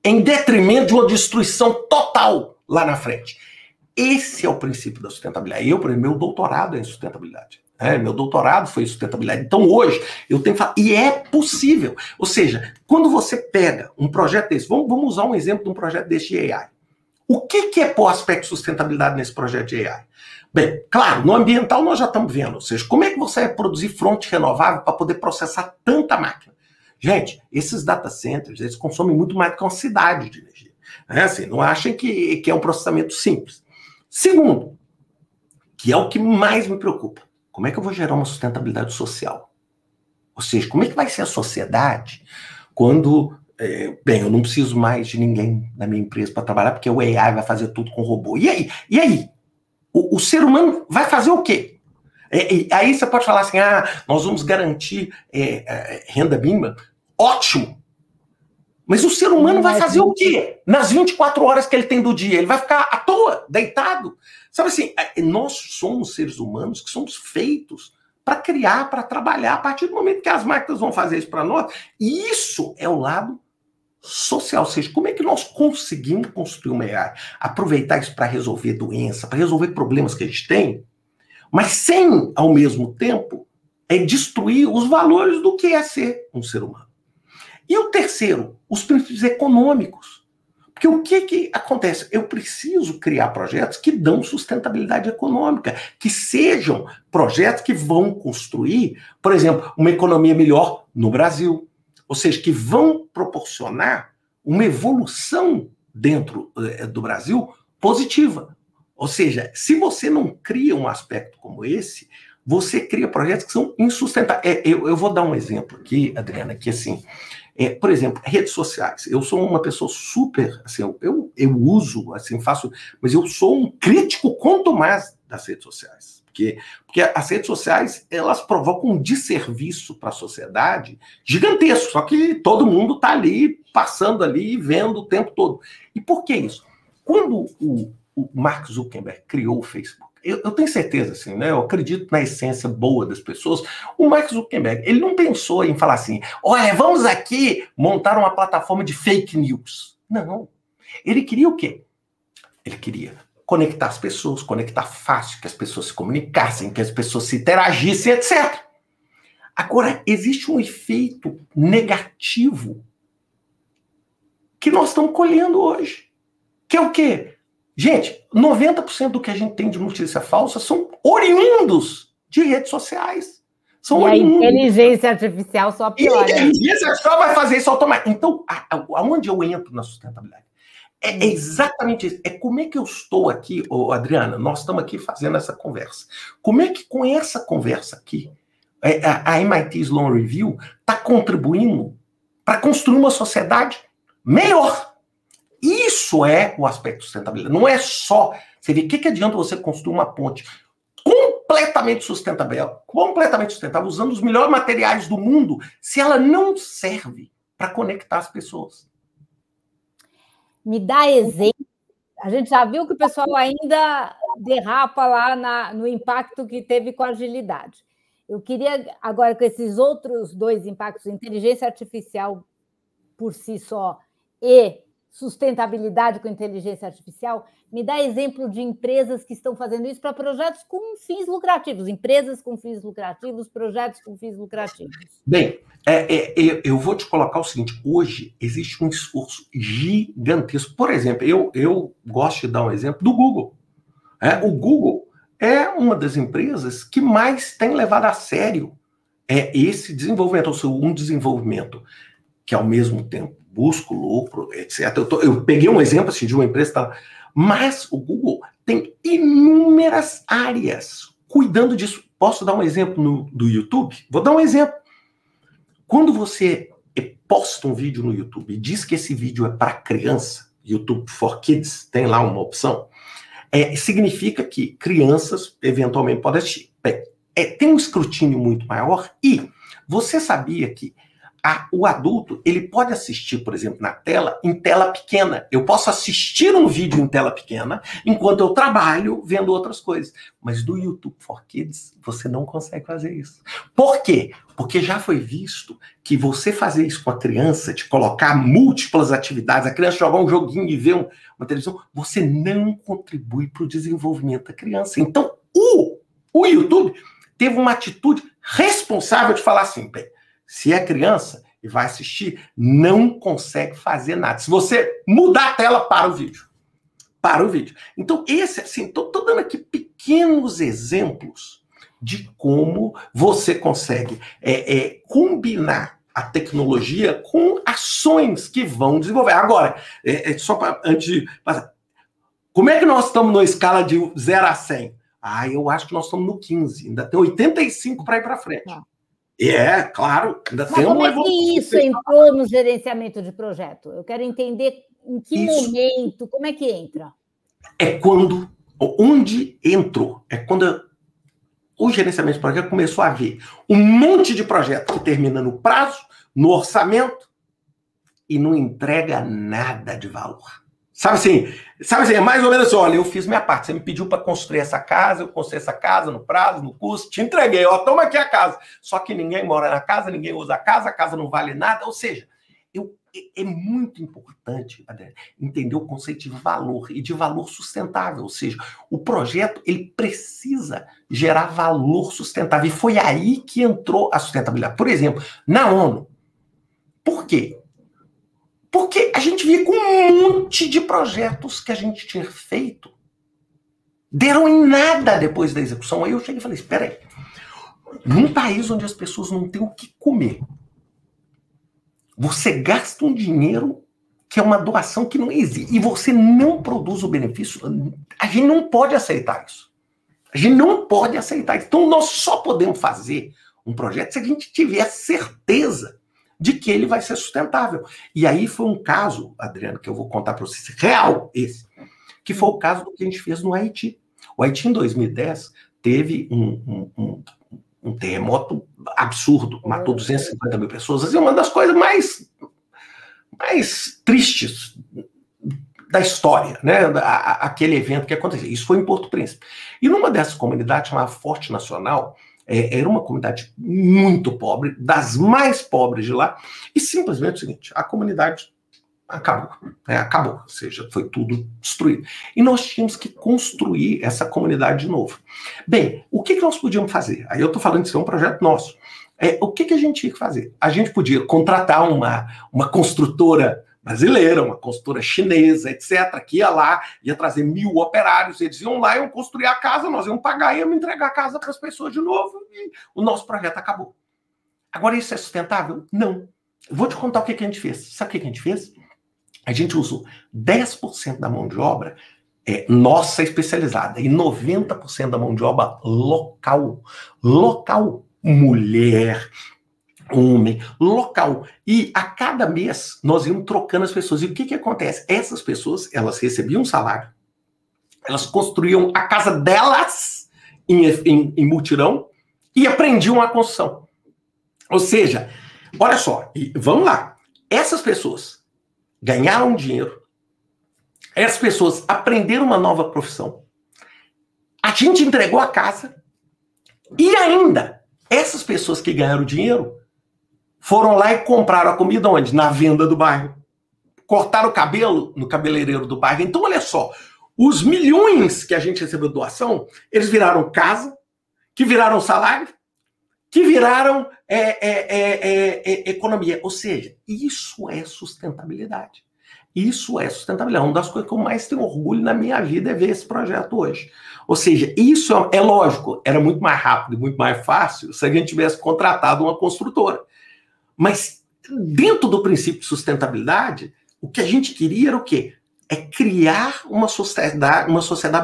em detrimento de uma destruição total lá na frente. Esse é o princípio da sustentabilidade. Eu, por exemplo, meu doutorado é em sustentabilidade. Meu doutorado foi em sustentabilidade. Então, hoje, eu tenho que falar, e é possível. Ou seja, quando você pega um projeto desse, vamos usar um exemplo de um projeto desse de AI. O que é pôr aspecto de sustentabilidade nesse projeto de AI? Bem, claro, no ambiental nós já estamos vendo, ou seja, como é que você vai produzir fonte renovável para poder processar tanta máquina? Gente, esses data centers, eles consomem muito mais do que uma cidade de energia. Assim, não achem que é um processamento simples. Segundo, que é o que mais me preocupa, como é que eu vou gerar uma sustentabilidade social? Ou seja, como é que vai ser a sociedade quando, bem, eu não preciso mais de ninguém na minha empresa para trabalhar, porque o AI vai fazer tudo com robô. E aí? E aí? O ser humano vai fazer o quê? Aí você pode falar assim, nós vamos garantir renda mínima. Ótimo! Mas o ser humano vai fazer o quê? Nas 24 horas que ele tem do dia? Ele vai ficar à toa, deitado? Sabe assim, nós somos seres humanos que somos feitos para criar, para trabalhar, a partir do momento que as máquinas vão fazer isso para nós. E isso é o lado social, ou seja, como é que nós conseguimos construir uma AI? Aproveitar isso para resolver doença, para resolver problemas que a gente tem, mas sem, ao mesmo tempo, destruir os valores do que é ser um ser humano. E o terceiro, os princípios econômicos. Porque o que acontece? Eu preciso criar projetos que dão sustentabilidade econômica, que sejam projetos que vão construir, por exemplo, uma economia melhor no Brasil. Ou seja, que vão proporcionar uma evolução dentro do Brasil positiva. Ou seja, se você não cria um aspecto como esse, você cria projetos que são insustentáveis. Eu vou dar um exemplo aqui, Adriana, que assim, por exemplo, redes sociais. Eu sou uma pessoa super, assim, eu uso, assim, faço, mas eu sou um crítico quanto mais das redes sociais. Porque as redes sociais, elas provocam um desserviço para a sociedade gigantesco, só que todo mundo está ali, passando ali, vendo o tempo todo. E por que isso? Quando o Mark Zuckerberg criou o Facebook, eu tenho certeza, assim, né? Eu acredito na essência boa das pessoas. O Mark Zuckerberg, ele não pensou em falar assim, olha, vamos aqui montar uma plataforma de fake news. Não. Ele queria o quê? Ele queria conectar as pessoas, conectar fácil, que as pessoas se comunicassem, que as pessoas se interagissem, etc. Agora, existe um efeito negativo que nós estamos colhendo hoje. Que é o quê? Gente, 90% do que a gente tem de notícia falsa são oriundos de redes sociais. São oriundos. A inteligência artificial só piora. E a inteligência artificial vai fazer isso automaticamente. Então, aonde eu entro na sustentabilidade? É exatamente isso. É como é que eu estou aqui, Adriana, nós estamos aqui fazendo essa conversa. Como é que com essa conversa aqui, a MIT Sloan Review está contribuindo para construir uma sociedade melhor? Isso é o aspecto sustentabilidade. Não é só... Você vê, o que adianta você construir uma ponte completamente sustentável, usando os melhores materiais do mundo, se ela não serve para conectar as pessoas? Me dá exemplo. A gente já viu que o pessoal ainda derrapa lá no impacto que teve com a agilidade. Eu queria, agora, com esses outros dois impactos, inteligência artificial por si só e sustentabilidade com inteligência artificial, me dá exemplo de empresas que estão fazendo isso para projetos com fins lucrativos, empresas com fins lucrativos, projetos com fins lucrativos. Bem, eu vou te colocar o seguinte, hoje existe um esforço gigantesco. Por exemplo, eu gosto de dar um exemplo do Google. O Google é uma das empresas que mais tem levado a sério esse desenvolvimento, ou seja, um desenvolvimento que ao mesmo tempo busca o lucro, etc. Eu peguei um exemplo assim, de uma empresa, mas o Google tem inúmeras áreas cuidando disso. Posso dar um exemplo do YouTube? Vou dar um exemplo. Quando você posta um vídeo no YouTube e diz que esse vídeo é para criança, YouTube for Kids, tem lá uma opção, significa que crianças eventualmente podem assistir. Bem, tem um escrutínio muito maior e você sabia que o adulto ele pode assistir, por exemplo, na tela, em tela pequena. Eu posso assistir um vídeo em tela pequena enquanto eu trabalho vendo outras coisas. Mas do YouTube for Kids, você não consegue fazer isso. Por quê? Porque já foi visto que você fazer isso com a criança, de colocar múltiplas atividades, a criança jogar um joguinho e ver uma televisão, você não contribui para o desenvolvimento da criança. Então, o YouTube teve uma atitude responsável de falar assim, bem, se é criança e vai assistir, não consegue fazer nada. Se você mudar a tela, para o vídeo. Para o vídeo. Então, estou dando aqui pequenos exemplos de como você consegue combinar a tecnologia com ações que vão desenvolver. Agora, só para antes de passar, como é que nós estamos na escala de 0 a 100? Eu acho que nós estamos no 15. Ainda tem 85 para ir para frente. Claro. Ainda Mas como é que isso entrou no gerenciamento de projeto? Eu quero entender em que momento, como é que entra? Onde entrou, quando o gerenciamento de projeto começou a ver um monte de projeto que termina no prazo, no orçamento, e não entrega nada de valor. Sabe assim, é mais ou menos assim, olha, eu fiz minha parte, você me pediu para construir essa casa, eu construí essa casa no prazo, no custo, te entreguei, toma aqui a casa. Só que ninguém mora na casa, ninguém usa a casa não vale nada, ou seja, é muito importante, Adriana, entender o conceito de valor e de valor sustentável, ou seja, o projeto ele precisa gerar valor sustentável, e foi aí que entrou a sustentabilidade. Por exemplo, na ONU, por quê? Porque a gente via com um monte de projetos que a gente tinha feito deram em nada depois da execução. Aí eu cheguei e falei, espera aí, num país onde as pessoas não têm o que comer, você gasta um dinheiro que é uma doação que não existe, e você não produz o benefício, a gente não pode aceitar isso. A gente não pode aceitar isso. Então nós só podemos fazer um projeto se a gente tiver certeza de que ele vai ser sustentável. E aí foi um caso, Adriano, que eu vou contar para vocês, real esse, que foi o caso do que a gente fez no Haiti. O Haiti, em 2010, teve um terremoto absurdo, matou 250 mil pessoas. Assim, uma das coisas mais tristes da história, né? Aquele evento que aconteceu. Isso foi em Porto Príncipe. E numa dessas comunidades, chamada Forte Nacional, era uma comunidade muito pobre, das mais pobres de lá, e simplesmente o seguinte, a comunidade acabou, ou seja, foi tudo destruído. E nós tínhamos que construir essa comunidade de novo. Bem, o que nós podíamos fazer? Aí eu estou falando de ser um projeto nosso. O que a gente tinha que fazer? A gente podia contratar uma construtora brasileira, uma consultora chinesa, etc., que ia lá, ia trazer 1.000 operários, eles iam lá, iam construir a casa, nós íamos pagar, íamos entregar a casa para as pessoas de novo, e o nosso projeto acabou. Agora, isso é sustentável? Não. Vou te contar o que a gente fez. Sabe o que a gente fez? A gente usou 10% da mão de obra nossa especializada, e 90% da mão de obra local. Local. Mulher, homem, local. E a cada mês nós íamos trocando as pessoas. E o que acontece? Essas pessoas, elas recebiam um salário, elas construíam a casa delas em mutirão e aprendiam a construção. Ou seja, olha só, vamos lá. Essas pessoas ganharam dinheiro, essas pessoas aprenderam uma nova profissão, a gente entregou a casa e ainda essas pessoas que ganharam dinheiro foram lá e compraram a comida onde? Na venda do bairro. Cortaram o cabelo no cabeleireiro do bairro. Então, olha só, os milhões que a gente recebeu de doação, eles viraram casa, que viraram salário, que viraram economia. Ou seja, isso é sustentabilidade. Isso é sustentabilidade. Uma das coisas que eu mais tenho orgulho na minha vida é ver esse projeto hoje. Ou seja, isso é lógico, era muito mais rápido e muito mais fácil se a gente tivesse contratado uma construtora. Mas dentro do princípio de sustentabilidade, o que a gente queria era o quê? Criar uma sociedade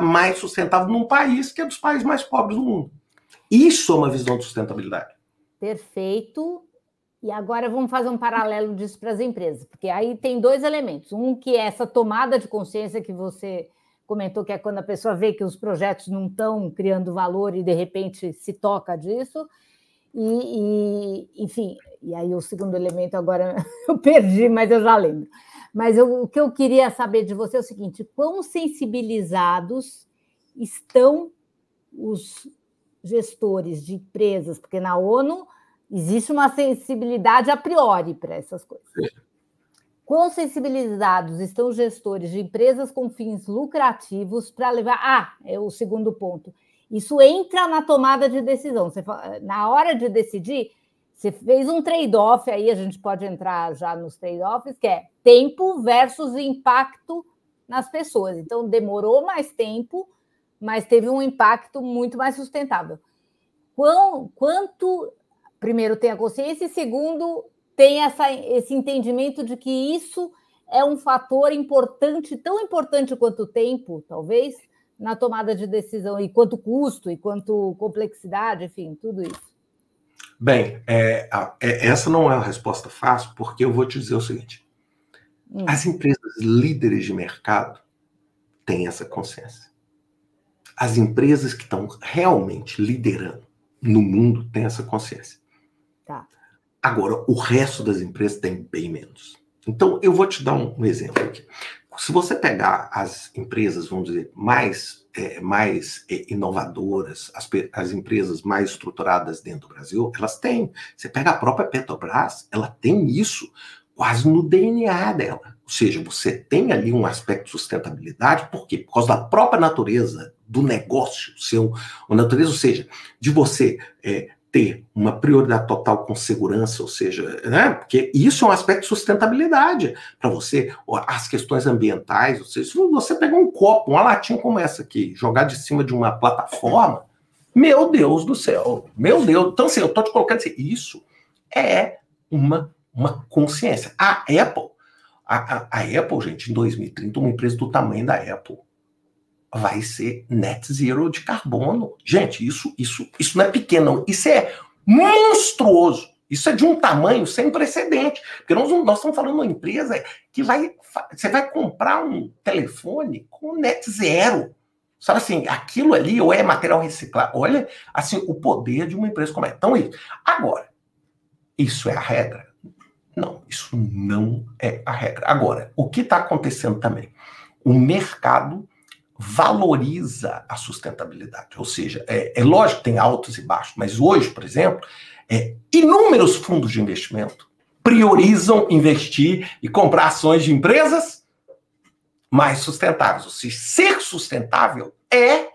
mais sustentável num país que é dos países mais pobres do mundo. Isso é uma visão de sustentabilidade. Perfeito. E agora vamos fazer um paralelo disso para as empresas, porque aí tem dois elementos. Um que é essa tomada de consciência que você comentou que é quando a pessoa vê que os projetos não estão criando valor e, de repente, se toca disso. Enfim, e aí o segundo elemento agora eu perdi, mas eu já lembro. Mas o que eu queria saber de você é o seguinte: quão sensibilizados estão os gestores de empresas? Porque na ONU existe uma sensibilidade a priori para essas coisas. Quão sensibilizados estão os gestores de empresas com fins lucrativos para levar... é o segundo ponto. Isso entra na tomada de decisão. Na hora de decidir, você fez um trade-off, aí a gente pode entrar já nos trade-offs, que é tempo versus impacto nas pessoas. Então, demorou mais tempo, mas teve um impacto muito mais sustentável. Quanto, primeiro, tem a consciência, e segundo, tem esse entendimento de que isso é um fator importante, tão importante quanto o tempo, talvez, na tomada de decisão, e quanto custo, e quanto complexidade, enfim, tudo isso. Bem, essa não é uma resposta fácil, porque eu vou te dizer o seguinte. As empresas líderes de mercado têm essa consciência. As empresas que estão realmente liderando no mundo têm essa consciência. Tá. Agora, o resto das empresas tem bem menos. Então, eu vou te dar um exemplo aqui. Se você pegar as empresas, vamos dizer, mais inovadoras, as empresas mais estruturadas dentro do Brasil, elas têm. Você pega a própria Petrobras, ela tem isso quase no DNA dela. Ou seja, você tem ali um aspecto de sustentabilidade, por quê? Por causa da própria natureza do negócio, a natureza, ou seja, de você ter uma prioridade total com segurança, ou seja, né? Porque isso é um aspecto de sustentabilidade para você, as questões ambientais, ou seja, se você pegar um copo, uma latinha como essa aqui, jogar de cima de uma plataforma, meu Deus do céu, meu Deus, então assim, eu estou te colocando assim, isso é uma consciência. A Apple, gente, em 2030, uma empresa do tamanho da Apple vai ser net zero de carbono. Gente, isso não é pequeno, não. Isso é monstruoso. Isso é de um tamanho sem precedente. Porque nós estamos falando de uma empresa que você vai comprar um telefone com net zero. Sabe assim, aquilo ali ou é material reciclado. Olha, assim, o poder de uma empresa como é. Então, agora, isso é a regra? Não, isso não é a regra. Agora, o que está acontecendo também? O mercado valoriza a sustentabilidade. Ou seja, é lógico que tem altos e baixos, mas hoje, por exemplo, inúmeros fundos de investimento priorizam investir e comprar ações de empresas mais sustentáveis. Ou seja, ser sustentável é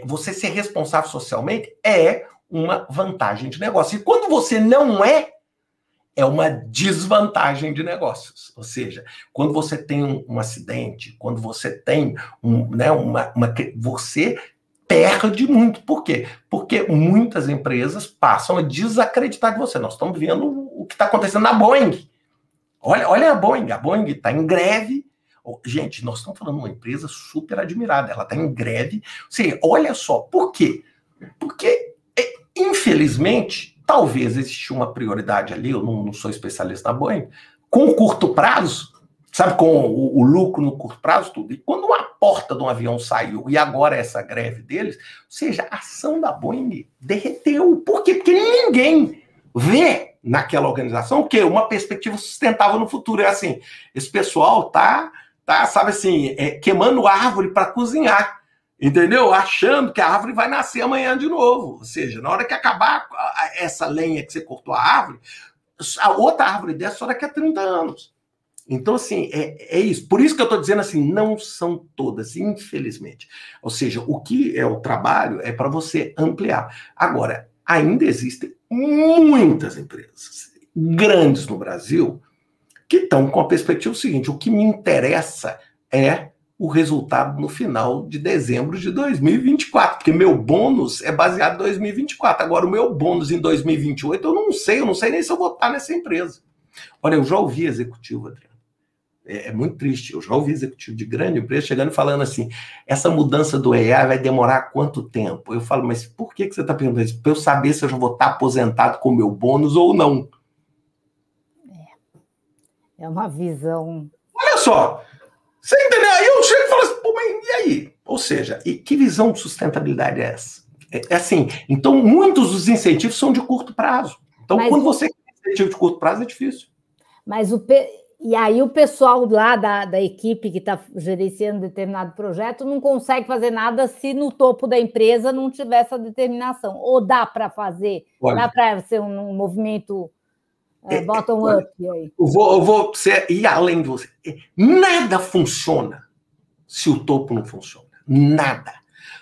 você ser responsável socialmente é uma vantagem de negócio. E quando você não é uma desvantagem de negócios. Ou seja, quando você tem um acidente, quando você tem você perde muito. Por quê? Porque muitas empresas passam a desacreditar de você. Nós estamos vendo o que está acontecendo na Boeing. Olha a Boeing está em greve. Gente, nós estamos falando de uma empresa super admirada. Ela está em greve. Você olha só, por quê? Porque, infelizmente, talvez exista uma prioridade ali, eu não sou especialista na Boeing, com o curto prazo, sabe, com o lucro no curto prazo, tudo. E quando uma porta de um avião saiu e agora essa greve deles, ou seja, a ação da Boeing derreteu. Por quê? Porque ninguém vê naquela organização o quê? Uma perspectiva sustentável no futuro. É assim, esse pessoal tá sabe assim, queimando árvore para cozinhar. Entendeu? Achando que a árvore vai nascer amanhã de novo. Ou seja, na hora que acabar essa lenha que você cortou a árvore, a outra árvore dessa só daqui a 30 anos. Então, assim, é isso. Por isso que eu estou dizendo assim, não são todas, infelizmente. Ou seja, o que é o trabalho é para você ampliar. Agora, ainda existem muitas empresas grandes no Brasil que estão com a perspectiva seguinte, o que me interessa é o resultado no final de dezembro de 2024, porque meu bônus é baseado em 2024. Agora, o meu bônus em 2028, eu não sei nem se eu vou estar nessa empresa. Olha, eu já ouvi executivo, Adriano, é muito triste, eu já ouvi executivo de grande empresa chegando e falando assim, essa mudança do AI vai demorar quanto tempo? Eu falo, mas por que você está perguntando isso? Para eu saber se eu já vou estar aposentado com o meu bônus ou não. É uma visão... Olha só. Você entendeu? Aí eu chego e falo assim, pô, mas e aí? Ou seja, e que visão de sustentabilidade é essa? É assim, então muitos dos incentivos são de curto prazo. Então, quando você quer incentivo de curto prazo, é difícil. E aí o pessoal lá da equipe que está gerenciando determinado projeto não consegue fazer nada se no topo da empresa não tiver essa determinação. Ou dá para fazer? Dá para ser um movimento bottom-up aí? Eu vou ir além de você. Nada funciona se o topo não funciona.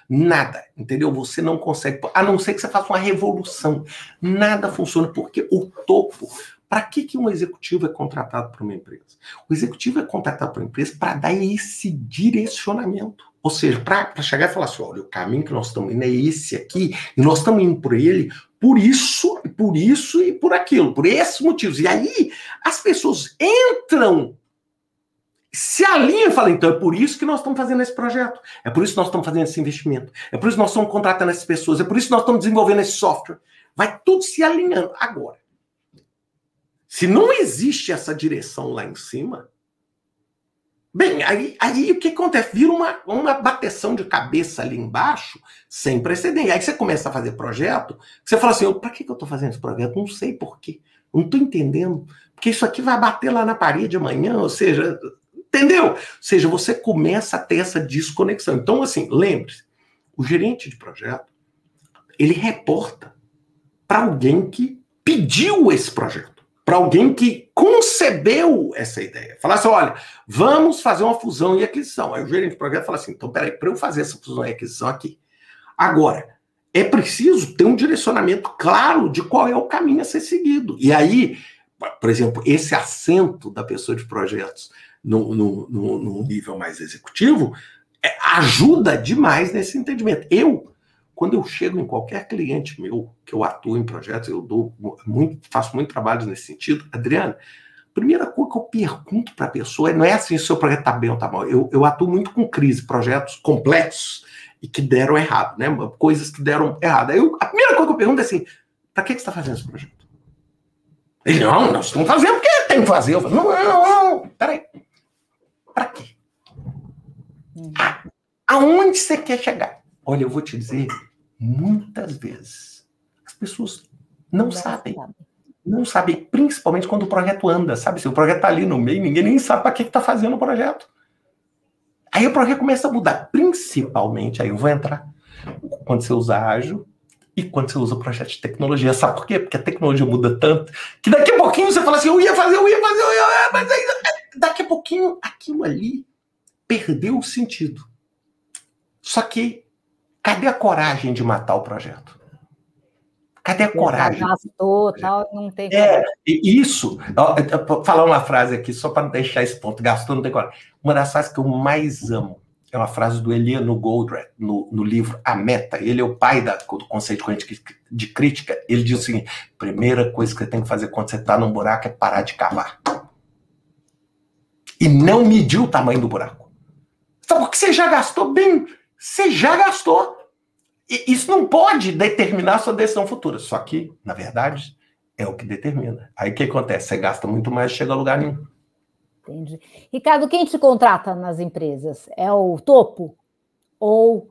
Nada, entendeu? Você não consegue, a não ser que você faça uma revolução. Nada funciona, porque o topo... Para que um executivo é contratado por uma empresa? O executivo é contratado por uma empresa para dar esse direcionamento. Ou seja, para chegar e falar assim, olha, o caminho que nós estamos indo é esse aqui, e nós estamos indo por ele por isso e por aquilo, por esses motivos. E aí as pessoas entram, se alinham e falam, então é por isso que nós estamos fazendo esse projeto, é por isso que nós estamos fazendo esse investimento, é por isso que nós estamos contratando essas pessoas, é por isso que nós estamos desenvolvendo esse software. Vai tudo se alinhando. Agora, se não existe essa direção lá em cima, bem, aí o que acontece? Vira uma bateção de cabeça ali embaixo, sem precedente. Aí você começa a fazer projeto, você fala assim, para que eu estou fazendo esse projeto? Não sei por quê. Não estou entendendo. Porque isso aqui vai bater lá na parede amanhã, ou seja, entendeu? Ou seja, você começa a ter essa desconexão. Então, assim, lembre-se, o gerente de projeto, ele reporta para alguém que pediu esse projeto, para alguém que concebeu essa ideia. Falar assim, olha, vamos fazer uma fusão e aquisição. Aí o gerente de projeto fala assim, então, peraí, para eu fazer essa fusão e aquisição aqui, agora, é preciso ter um direcionamento claro de qual é o caminho a ser seguido. E aí, por exemplo, esse assento da pessoa de projetos no nível mais executivo ajuda demais nesse entendimento. Quando eu chego em qualquer cliente meu, que eu atuo em projetos, faço muito trabalho nesse sentido, Adriana, a primeira coisa que eu pergunto para a pessoa não é assim se o seu projeto está bem ou está mal. Eu atuo muito com crise, projetos complexos e que deram errado, né? Coisas que deram errado. A primeira coisa que eu pergunto é assim, para que você está fazendo esse projeto? Ele, não, nós estamos fazendo porque tem que fazer. Eu falo, não, peraí. Para quê? Aonde você quer chegar? Olha, eu vou te dizer, muitas vezes as pessoas não sabem. Não sabem, principalmente quando o projeto anda, sabe? Se o projeto está ali no meio, ninguém nem sabe para que está fazendo o projeto. Aí o projeto começa a mudar, principalmente, aí eu vou entrar, quando você usa ágil e quando você usa projeto de tecnologia. Sabe por quê? Porque a tecnologia muda tanto que daqui a pouquinho você fala assim, eu ia fazer, mas aí, daqui a pouquinho aquilo ali perdeu o sentido. Só que, cadê a coragem de matar o projeto? Cadê a coragem? Gastou, tal, não tem isso. Vou falar uma frase aqui, só para deixar esse ponto. Gastou, não tem coragem. Uma das frases que eu mais amo é uma frase do Eliano Goldratt, no livro A Meta. Ele é o pai do conceito de crítica. Ele diz o seguinte, primeira coisa que você tem que fazer quando você está num buraco é parar de cavar. E não medir o tamanho do buraco. Sabe porque você já gastou bem? Você já gastou. E isso não pode determinar a sua decisão futura. Só que, na verdade, é o que determina. Aí o que acontece? Você gasta muito mais e chega a lugar nenhum. Entendi. Ricardo, quem te contrata nas empresas? É o topo? Ou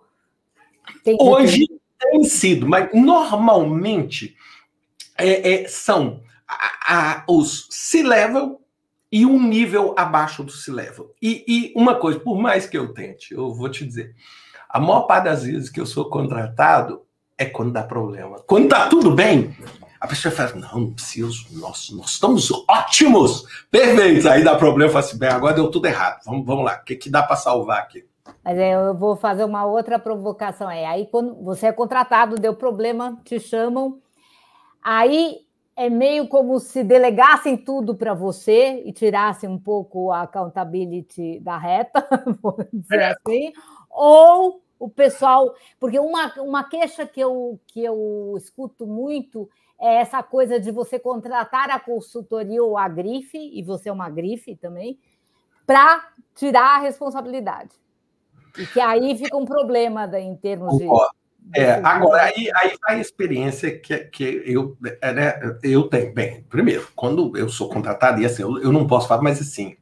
hoje tem sido, mas normalmente são os C-level e um nível abaixo do C-level. E uma coisa, por mais que eu tente, eu vou te dizer, a maior parte das vezes que eu sou contratado é quando dá problema. Quando tá tudo bem, a pessoa fala, não preciso, nós estamos ótimos, perfeitos. Aí dá problema, fala assim, bem, agora deu tudo errado, vamos lá, o que dá para salvar aqui? Mas eu vou fazer uma outra provocação. Aí quando você é contratado, deu problema, te chamam, aí é meio como se delegassem tudo para você e tirassem um pouco a accountability da reta, vou dizer assim, ou o pessoal... Porque uma queixa que eu escuto muito é essa coisa de você contratar a consultoria ou a grife, e você é uma grife também, para tirar a responsabilidade. E que aí fica um problema em termos de... Agora, aí vai a experiência que eu tenho. Bem, primeiro, quando eu sou contratado, e assim, eu não posso falar, mas assim,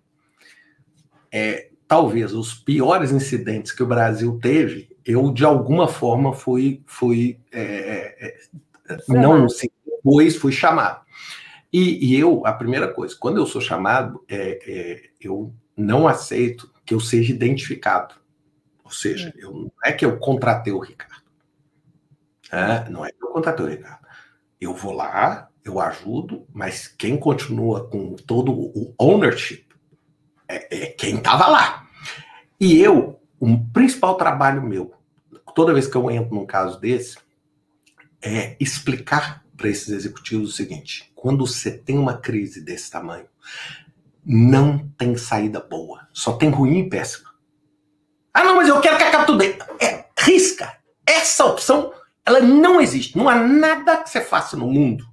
talvez os piores incidentes que o Brasil teve, eu de alguma forma fui não sei, depois fui chamado. E eu, a primeira coisa, quando eu sou chamado, eu não aceito que eu seja identificado. Ou seja, não é que eu contratei o Ricardo. Não é que eu contratei o Ricardo. Eu vou lá, eu ajudo, mas quem continua com todo o ownership é quem estava lá. E o principal trabalho meu, toda vez que eu entro num caso desse, é explicar para esses executivos o seguinte: quando você tem uma crise desse tamanho, não tem saída boa, só tem ruim e péssima. Ah, não, mas eu quero que acabe tudo bem. Risca. Essa opção, ela não existe. Não há nada que você faça no mundo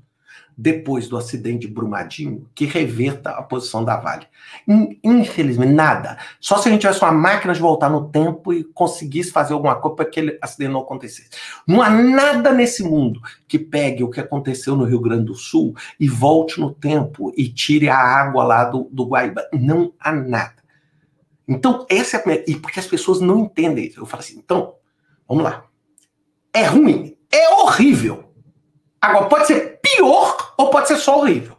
depois do acidente de Brumadinho que reverta a posição da Vale. Infelizmente, nada. Só se a gente tivesse uma máquina de voltar no tempo e conseguisse fazer alguma coisa para que aquele acidente não acontecesse. Não há nada nesse mundo que pegue o que aconteceu no Rio Grande do Sul e volte no tempo e tire a água lá do Guaíba. Não há nada. Então, essa é a primeira... E porque as pessoas não entendem isso. Eu falo assim, então, vamos lá. É ruim, é horrível. Agora, pode ser pior ou pode ser só horrível.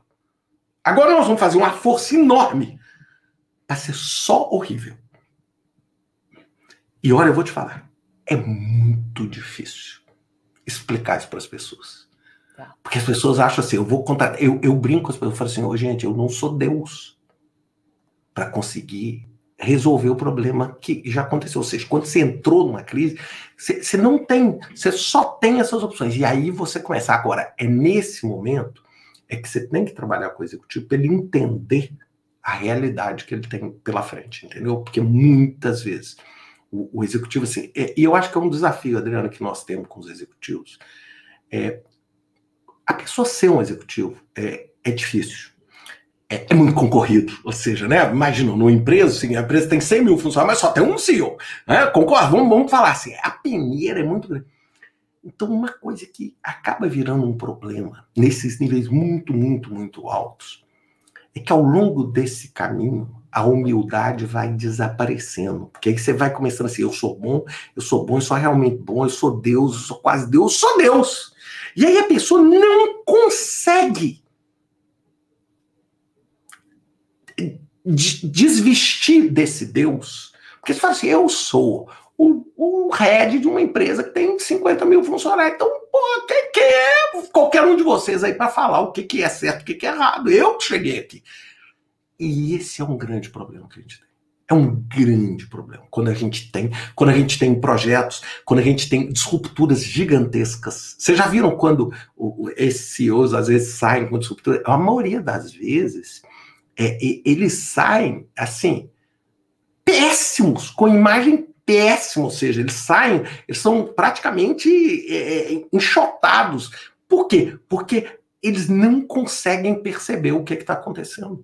Agora nós vamos fazer uma força enorme para ser só horrível. E olha, eu vou te falar, é muito difícil explicar isso para as pessoas. Porque as pessoas acham assim, eu vou contar, eu brinco com as pessoas, eu falo assim, oh, gente, eu não sou Deus para conseguir resolver o problema que já aconteceu. Ou seja, quando você entrou numa crise, você não tem, você só tem essas opções. E aí você começa. Agora, é nesse momento que você tem que trabalhar com o executivo para ele entender a realidade que ele tem pela frente, entendeu? Porque muitas vezes o executivo, assim, e eu acho que é um desafio, Adriana, que nós temos com os executivos, a pessoa ser um executivo é difícil. É muito concorrido, ou seja, né? Imagina, numa empresa, assim, a empresa tem 100 mil funcionários, mas só tem um CEO. Né? Concordo, vamos falar assim, a peneira é muito grande. Então, uma coisa que acaba virando um problema nesses níveis muito, muito, muito altos é que ao longo desse caminho, a humildade vai desaparecendo. Porque aí você vai começando assim, eu sou bom, eu sou realmente bom, eu sou Deus, eu sou quase Deus, eu sou Deus. E aí a pessoa não consegue desvestir desse Deus, porque você fala assim, eu sou o head de uma empresa que tem 50 mil funcionários, então, pô, quem é qualquer um de vocês aí para falar o que é certo, o que é errado? Eu que cheguei aqui. E esse é um grande problema que a gente tem. É um grande problema. Quando a gente tem projetos, quando a gente tem disrupturas gigantescas. Vocês já viram quando esses CEOs às vezes saem com disruptura? A maioria das vezes eles saem, assim, péssimos, com imagem péssima, ou seja, eles são praticamente enxotados. Por quê? Porque eles não conseguem perceber o que está acontecendo.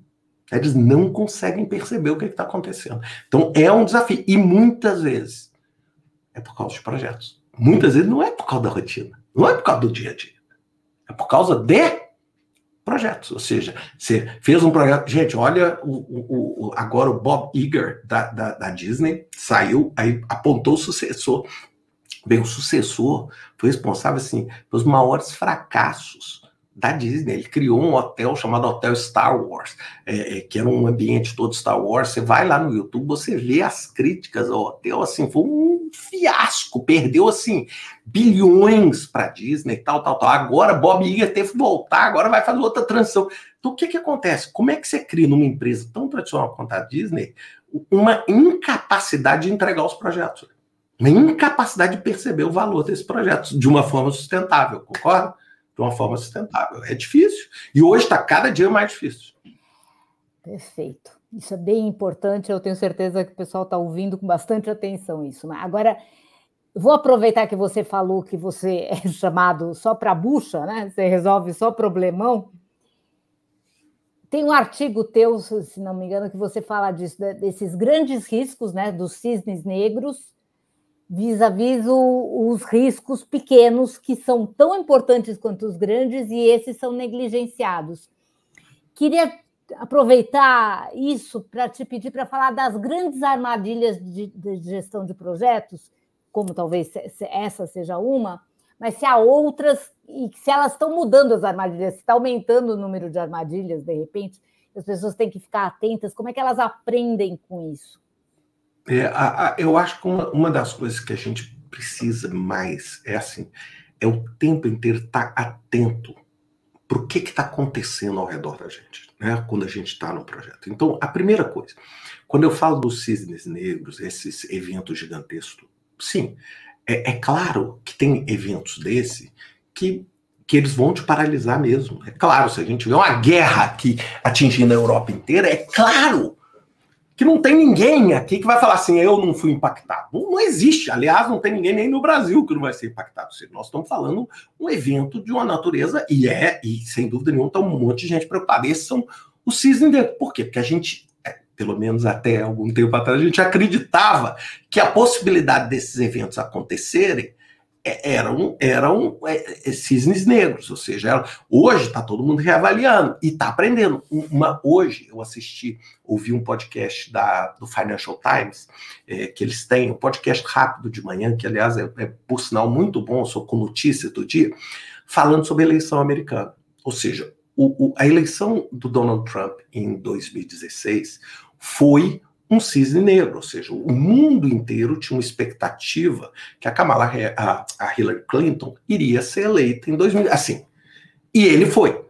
Eles não conseguem perceber o que está acontecendo. Então, é um desafio. E muitas vezes é por causa de projetos. Muitas vezes não é por causa da rotina, não é por causa do dia a dia. É por causa de projetos, ou seja, você fez um projeto, gente, olha agora o Bob Iger da Disney saiu, aí apontou o sucessor, bem, o sucessor foi responsável, assim, pelos maiores fracassos da Disney. Ele criou um hotel chamado Hotel Star Wars, que era um ambiente todo Star Wars. Você vai lá no YouTube, você vê as críticas ao hotel, assim, foi um fiasco, perdeu, assim, bilhões para Disney, tal. Agora Bob Iger teve que voltar, agora vai fazer outra transição. Então, o que acontece? Como é que você cria numa empresa tão tradicional quanto a Disney uma incapacidade de entregar os projetos? Uma incapacidade de perceber o valor desses projetos de uma forma sustentável, concorda? De uma forma sustentável. É difícil. E hoje está cada dia mais difícil. Perfeito. Isso é bem importante. Eu tenho certeza que o pessoal está ouvindo com bastante atenção isso. Agora, vou aproveitar que você falou que você é chamado só para bucha, né? Você resolve só problemão. Tem um artigo teu, se não me engano, que você fala disso, desses grandes riscos, né? Dos cisnes negros, vis-à-vis os riscos pequenos, que são tão importantes quanto os grandes, e esses são negligenciados. Queria aproveitar isso para te pedir para falar das grandes armadilhas de gestão de projetos, como talvez essa seja uma, mas se há outras, e se elas estão mudando as armadilhas, se está aumentando o número de armadilhas, de repente, as pessoas têm que ficar atentas, como é que elas aprendem com isso? Eu acho que uma das coisas que a gente precisa mais é o tempo inteiro estar atento para o que está acontecendo ao redor da gente, né, quando a gente está no projeto. Então, a primeira coisa, quando eu falo dos cisnes negros, esses eventos gigantescos, sim, é claro que tem eventos desse que eles vão te paralisar mesmo. É claro, se a gente vê uma guerra aqui atingindo a Europa inteira, é claro que não tem ninguém aqui que vai falar assim, eu não fui impactado. Não existe. Aliás, não tem ninguém nem no Brasil que não vai ser impactado. Nós estamos falando um evento de uma natureza, e sem dúvida nenhuma, está um monte de gente preocupada. Esses são os cisnes negros. Por quê? Porque a gente, pelo menos até algum tempo atrás, a gente acreditava que a possibilidade desses eventos acontecerem eram cisnes negros, ou seja, hoje está todo mundo reavaliando e está aprendendo. Hoje eu ouvi um podcast do Financial Times, que eles têm um podcast rápido de manhã, que aliás é por sinal muito bom, sou com notícia do dia, falando sobre a eleição americana. Ou seja, a eleição do Donald Trump em 2016 foi um cisne negro, ou seja, o mundo inteiro tinha uma expectativa que a Hillary Clinton iria ser eleita em 2000, assim, e ele foi.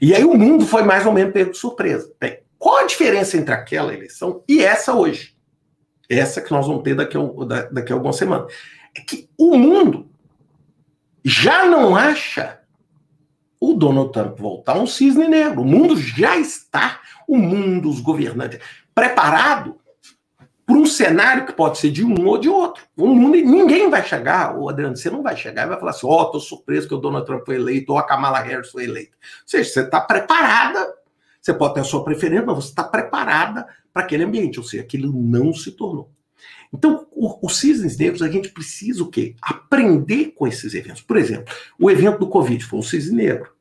E aí o mundo foi mais ou menos pego de surpresa. Bem, qual a diferença entre aquela eleição e essa hoje? Essa que nós vamos ter daqui a algumas semanas. É que o mundo já não acha o Donald Trump voltar um cisne negro. O mundo já está, os governantes, preparado por um cenário que pode ser de um ou de outro. O mundo, ninguém vai chegar, Adriano, você não vai chegar e vai falar assim, tô surpreso que o Donald Trump foi eleito, ou a Kamala Harris foi eleita. Ou seja, você está preparada, você pode ter a sua preferência, mas você está preparada para aquele ambiente, ou seja, aquilo não se tornou. Então, os cisnes negros, a gente precisa o quê? Aprender com esses eventos. Por exemplo, o evento do Covid foi um cisne negro.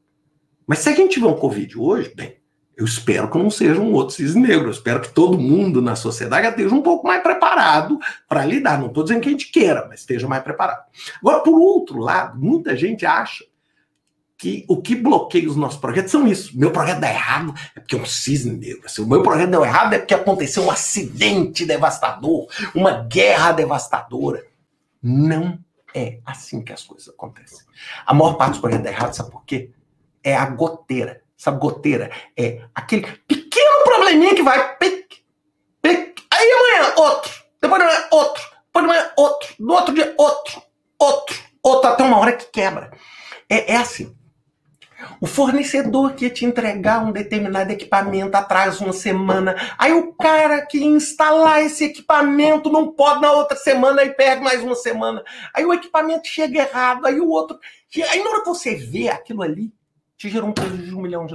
Mas se a gente tiver um Covid hoje, bem, eu espero que não seja um outro cisne negro. Eu espero que todo mundo na sociedade esteja um pouco mais preparado para lidar. Não estou dizendo que a gente queira, mas esteja mais preparado. Agora, por outro lado, muita gente acha que o que bloqueia os nossos projetos são isso. Meu projeto dá errado é porque é um cisne negro. Se o meu projeto deu errado é porque aconteceu um acidente devastador, uma guerra devastadora. Não é assim que as coisas acontecem. A maior parte dos projetos dá errado, sabe por quê? É a goteira. Sabe, goteira? É aquele pequeno probleminha que vai pique, pique. Aí amanhã, outro. Depois de amanhã, outro. Depois de amanhã, outro. Do outro dia, outro. Até uma hora que quebra. É assim. O fornecedor que ia te entregar um determinado equipamento atrás uma semana. Aí o cara que ia instalar esse equipamento não pode na outra semana e perde mais uma semana. Aí o equipamento chega errado. Aí o outro... Aí na hora que você vê aquilo ali, te gerou um prejuízo de $1 milhão.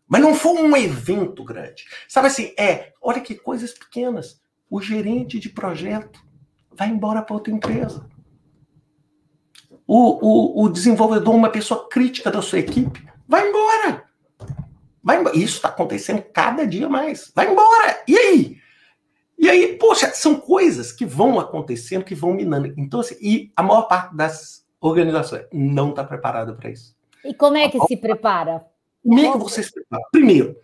Mas não foi um evento grande. Sabe assim, olha que coisas pequenas. O gerente de projeto vai embora para outra empresa. O desenvolvedor, uma pessoa crítica da sua equipe, vai embora. Isso está acontecendo cada dia mais. Vai embora. E aí? E aí, poxa, são coisas que vão acontecendo, que vão minando. Então, assim, e a maior parte das organizações não está preparada para isso. E como é que se prepara? Como é que você se prepara? Primeiro,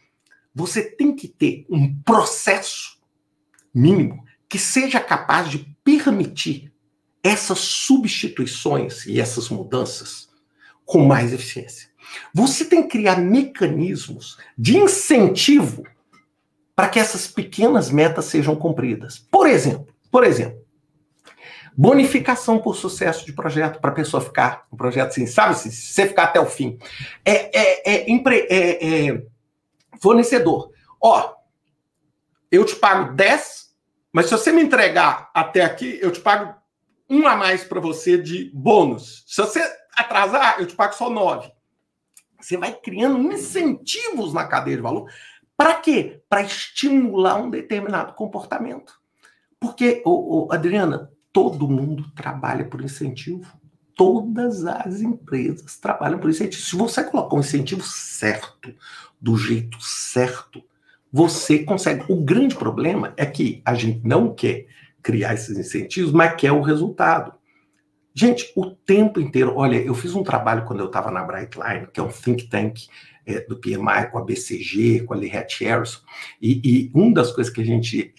você tem que ter um processo mínimo que seja capaz de permitir essas substituições e essas mudanças com mais eficiência. Você tem que criar mecanismos de incentivo para que essas pequenas metas sejam cumpridas. Por exemplo, bonificação por sucesso de projeto, para a pessoa ficar no projeto assim, sabe? Se você ficar até o fim. Fornecedor. Eu te pago 10, mas se você me entregar até aqui, eu te pago 1 a mais para você de bônus. Se você atrasar, eu te pago só 9. Você vai criando incentivos na cadeia de valor. Para quê? Para estimular um determinado comportamento. Porque, Adriana, todo mundo trabalha por incentivo. Todas as empresas trabalham por incentivo. Se você colocar um incentivo certo, do jeito certo, você consegue. O grande problema é que a gente não quer criar esses incentivos, mas quer o resultado. Gente, o tempo inteiro... Olha, eu fiz um trabalho quando eu estava na Brightline, que é um think tank do PMI, com a BCG, com a Lee Hatch Harrison, e uma das coisas que a gente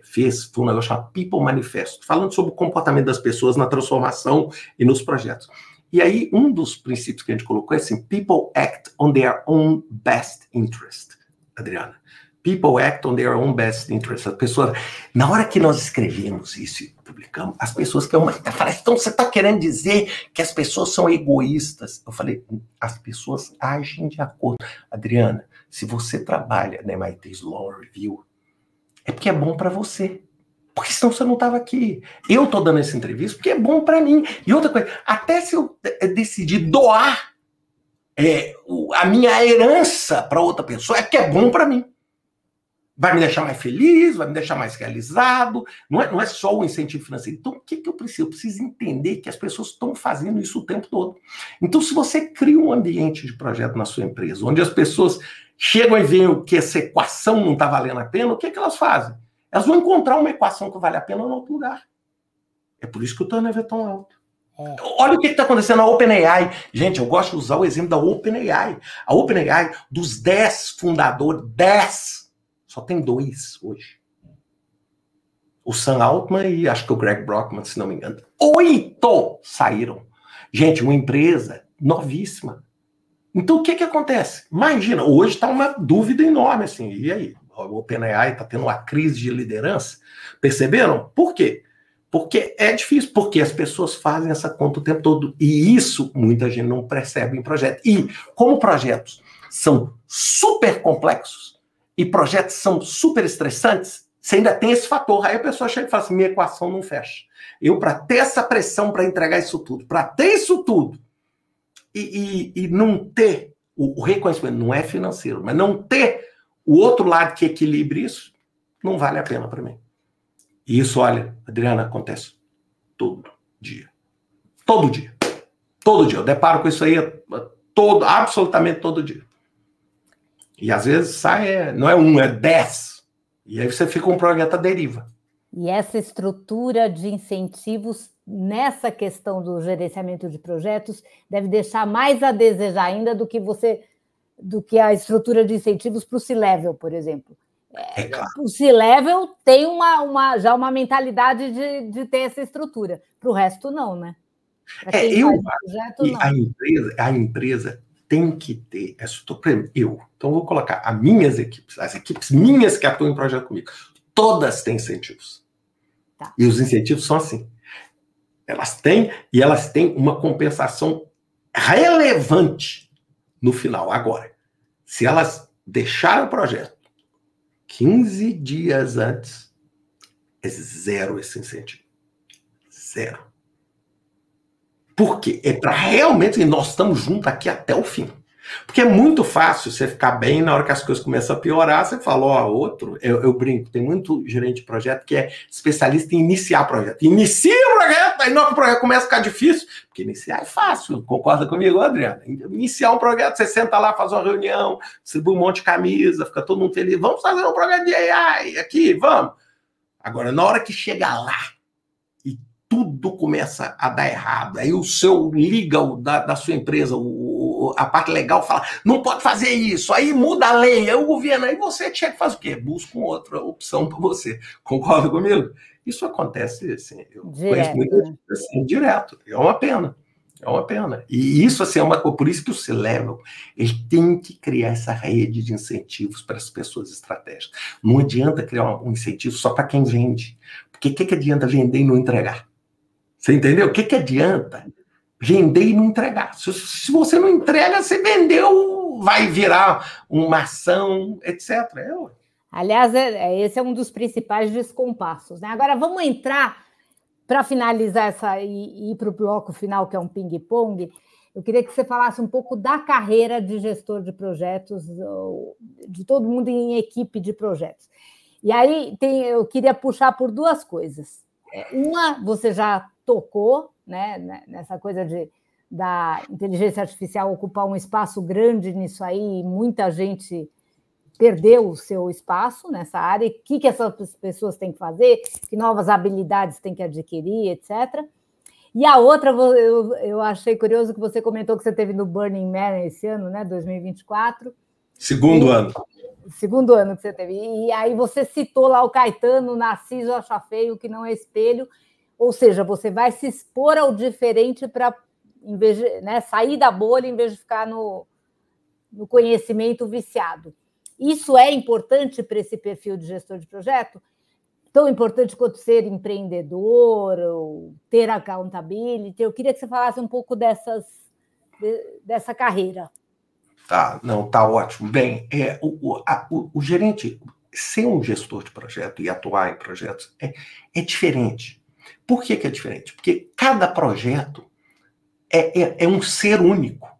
fez foi um negócio chamado People Manifesto, falando sobre o comportamento das pessoas na transformação e nos projetos. E aí, um dos princípios que a gente colocou é assim: people act on their own best interest. Adriana, people act on their own best interest. As pessoas, na hora que nós escrevemos isso e publicamos, as pessoas que falaram, então você está querendo dizer que as pessoas são egoístas? Eu falei, as pessoas agem de acordo. Adriana, se você trabalha na MIT Sloan Review, é porque é bom para você. Porque senão você não estava aqui. Eu estou dando essa entrevista porque é bom para mim. E outra coisa, até se eu decidir doar a minha herança para outra pessoa, é porque é bom para mim. Vai me deixar mais feliz, vai me deixar mais realizado. Não é só o incentivo financeiro. Então, o que eu preciso? Eu preciso entender que as pessoas estão fazendo isso o tempo todo. Então, se você cria um ambiente de projeto na sua empresa, onde as pessoas chegam e veem que essa equação não está valendo a pena, o que elas fazem? Elas vão encontrar uma equação que vale a pena em outro lugar. É por isso que o turnover é tão alto. Olha o que está acontecendo na OpenAI. Gente, eu gosto de usar o exemplo da OpenAI. A OpenAI, dos 10 fundadores, 10... Só tem 2 hoje. O Sam Altman e acho que o Greg Brockman, se não me engano. 8 saíram. Gente, uma empresa novíssima. Então, o que acontece? Imagina, hoje está uma dúvida enorme, assim. E aí? O OpenAI está tendo uma crise de liderança. Perceberam? Por quê? Porque é difícil, porque as pessoas fazem essa conta o tempo todo. E isso muita gente não percebe em projeto. E como projetos são super complexos, e projetos são super estressantes, você ainda tem esse fator. Aí a pessoa chega e fala assim, minha equação não fecha. Eu, para ter essa pressão para entregar isso tudo, para ter isso tudo, e não ter o reconhecimento, não é financeiro, mas não ter o outro lado que equilibre isso, não vale a pena para mim. E isso, olha, Adriana, acontece todo dia. Todo dia. Todo dia. Eu deparo com isso aí absolutamente todo dia. E às vezes sai, não é 1, é 10. E aí você fica um projeto à deriva. E essa estrutura de incentivos nessa questão do gerenciamento de projetos deve deixar mais a desejar ainda do que a estrutura de incentivos para o C-Level, por exemplo. Claro. O C-Level tem já uma mentalidade de ter essa estrutura. Para o resto, não, né? A empresa tem que ter essa estrutura. Então, vou colocar as minhas equipes, as equipes minhas que atuam em projeto comigo, todas têm incentivos. Tá. E os incentivos são assim. Elas têm uma compensação relevante no final. Agora, se elas deixarem o projeto 15 dias antes, é 0 esse incentivo. 0. Por quê? É para realmente, nós estamos juntos aqui até o fim. Porque é muito fácil você ficar bem na hora que as coisas começam a piorar, você fala, outro, eu brinco, tem muito gerente de projeto que é especialista em iniciar projeto. Inicia o projeto, aí na hora que o projeto começa a ficar difícil, porque iniciar é fácil, concorda comigo, Adriana? Iniciar um projeto, você senta lá, faz uma reunião, distribui um monte de camisa, fica todo mundo feliz, vamos fazer um projeto de AI aqui, vamos. Agora, na hora que chega lá, tudo começa a dar errado. Aí o seu legal da sua empresa, a parte legal fala, não pode fazer isso. Aí muda a lei, aí o governo, aí você tinha que fazer o quê? Busca uma outra opção para você. Concorda comigo? Isso acontece, assim, eu conheço muito assim, direto. É uma pena. É uma pena. E isso, assim, por isso que o C-Level, ele tem que criar essa rede de incentivos para as pessoas estratégicas. Não adianta criar um incentivo só para quem vende. Porque o que adianta vender e não entregar? Você entendeu? O que adianta vender e não entregar? Se você não entrega, você vendeu, vai virar uma ação, etc. Aliás, esse é um dos principais descompassos, né? Agora, vamos entrar, para finalizar e ir para o bloco final, que é um ping-pong, eu queria que você falasse um pouco da carreira de gestor de projetos, de todo mundo em equipe de projetos. E aí, eu queria puxar por 2 coisas. Uma, você já tocou, né, nessa coisa da inteligência artificial ocupar um espaço grande nisso aí, e muita gente perdeu o seu espaço nessa área, o que essas pessoas têm que fazer, que novas habilidades têm que adquirir, etc. E a outra, eu achei curioso que você comentou que você teve no Burning Man esse ano, né, 2024. Segundo ano. Segundo ano que você teve. E aí você citou lá o Caetano, Narciso acha feio, que não é espelho. Ou seja, você vai se expor ao diferente para, né, sair da bolha em vez de ficar no conhecimento viciado. Isso é importante para esse perfil de gestor de projeto? Tão importante quanto ser empreendedor, ou ter accountability? Eu queria que você falasse um pouco dessa carreira. Tá, não, tá ótimo. Bem, o gerente, ser um gestor de projeto e atuar em projetos é diferente. Por que é diferente? Porque cada projeto é um ser único.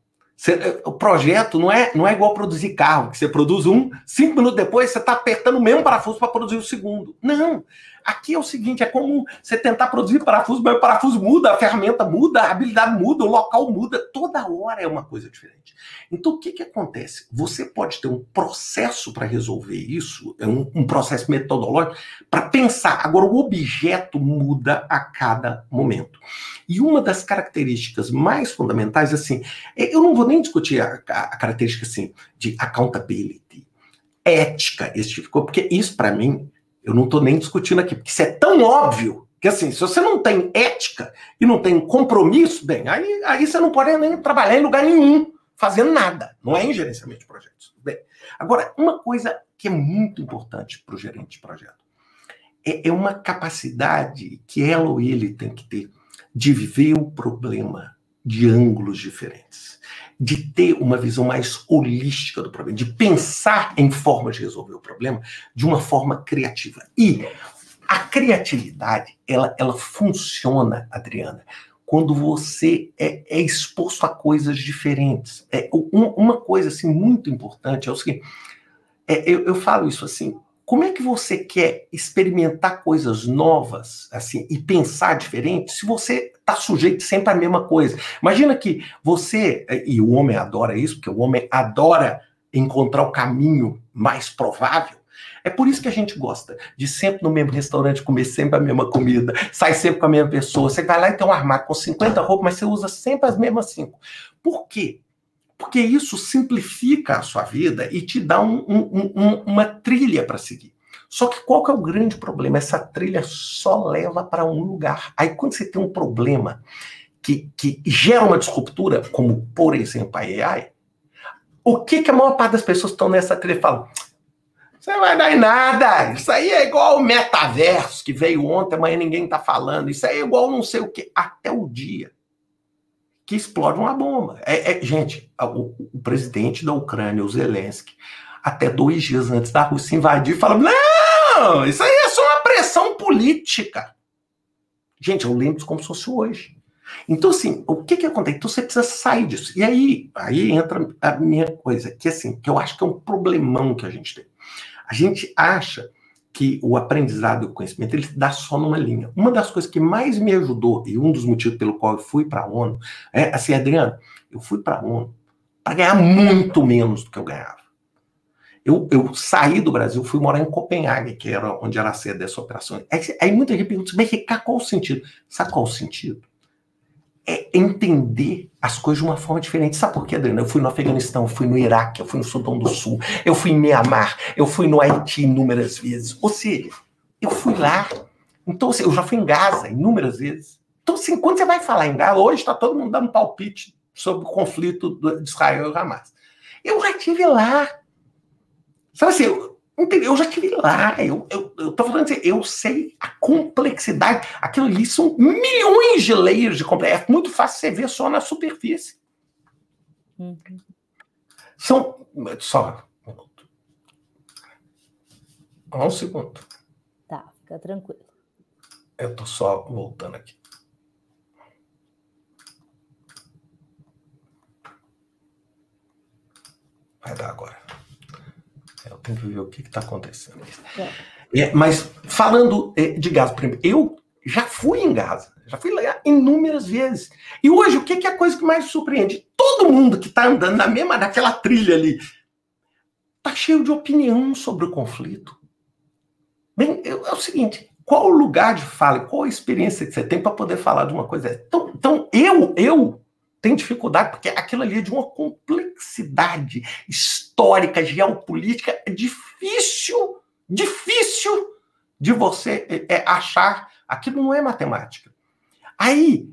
O projeto não é igual produzir carro, que você produz 5 minutos depois você está apertando o mesmo parafuso para produzir o segundo. Não. Aqui é o seguinte, é como você tentar produzir parafuso, mas o parafuso muda, a ferramenta muda, a habilidade muda, o local muda, toda hora é uma coisa diferente. Então, o que acontece? Você pode ter um processo para resolver isso, um processo metodológico, para pensar. Agora, o objeto muda a cada momento. E uma das características mais fundamentais, assim, eu não vou nem discutir a característica, assim, de accountability, ética, esse tipo de coisa, porque isso, para mim, eu não estou nem discutindo aqui, porque isso é tão óbvio que, assim, se você não tem ética e não tem compromisso, bem, aí você não pode nem trabalhar em lugar nenhum, fazendo nada. Não é em gerenciamento de projetos. Bem, agora, uma coisa que é muito importante para o gerente de projeto é uma capacidade que ela ou ele tem que ter de ver o problema de ângulos diferentes, de ter uma visão mais holística do problema, de pensar em formas de resolver o problema de uma forma criativa. E a criatividade, ela funciona, Adriana, quando você é exposto a coisas diferentes. Uma coisa assim, muito importante é o seguinte, eu falo isso assim, como é que você quer experimentar coisas novas assim, e pensar diferente se você está sujeito sempre à mesma coisa? Imagina que você, e o homem adora isso, porque o homem adora encontrar o caminho mais provável. É por isso que a gente gosta de sempre no mesmo restaurante comer sempre a mesma comida, sai sempre com a mesma pessoa. Você vai lá e tem um armário com 50 roupas, mas você usa sempre as mesmas 5. Por quê? Porque isso simplifica a sua vida e te dá uma trilha para seguir. Só que qual que é o grande problema? Essa trilha só leva para um lugar. Aí quando você tem um problema que gera uma disruptura, como por exemplo a AI, o que a maior parte das pessoas que estão nessa trilha falam? Você não vai dar em nada. Isso aí é igual o metaverso que veio ontem, amanhã ninguém está falando. Isso aí é igual não sei o quê. Até o dia que explode uma bomba. Gente, o presidente da Ucrânia, o Zelensky, até 2 dias antes da Rússia invadir, fala, não, isso aí é só uma pressão política. Gente, eu lembro disso como se fosse hoje. Então, assim, o que acontece? Então, você precisa sair disso. E aí entra a minha coisa, que assim, que eu acho que é um problemão que a gente tem. A gente acha que o aprendizado e o conhecimento, ele dá só numa linha. Uma das coisas que mais me ajudou, e um dos motivos pelo qual eu fui para a ONU, é assim, Adriano, eu fui para a ONU para ganhar muito menos do que eu ganhava. Eu saí do Brasil, fui morar em Copenhague, que era onde era a sede dessa operação. Aí muita gente pergunta, mas qual o sentido? Sabe qual o sentido? É entender as coisas de uma forma diferente. Sabe por quê, Adriana? Eu fui no Afeganistão, eu fui no Iraque, eu fui no Sudão do Sul, eu fui em Mianmar, eu fui no Haiti inúmeras vezes. Ou seja, eu fui lá. Então, assim, eu já fui em Gaza inúmeras vezes. Então, assim, quando você vai falar em Gaza, hoje está todo mundo dando palpite sobre o conflito de Israel e Hamas. Eu já estive lá. Sabe assim, eu já estive lá, eu tô falando assim, eu sei a complexidade, aquilo ali são milhões de layers de complexidade, é muito fácil você ver só na superfície. Só um minuto. Um segundo. Tá, fica tranquilo. Eu tô só voltando aqui. Vai dar agora. Eu tenho que ver o que está acontecendo. Mas falando de gás, já fui em Gaza, já fui lá inúmeras vezes. E hoje, o que é a coisa que mais surpreende? Todo mundo que está andando naquela trilha ali, está cheio de opinião sobre o conflito. Bem, é o seguinte, qual o lugar de fala, qual a experiência que você tem para poder falar de uma coisa? Então eu tenho dificuldade, porque aquilo ali é de uma complexidade histórica, geopolítica, é difícil de você achar. Aquilo não é matemática. Aí,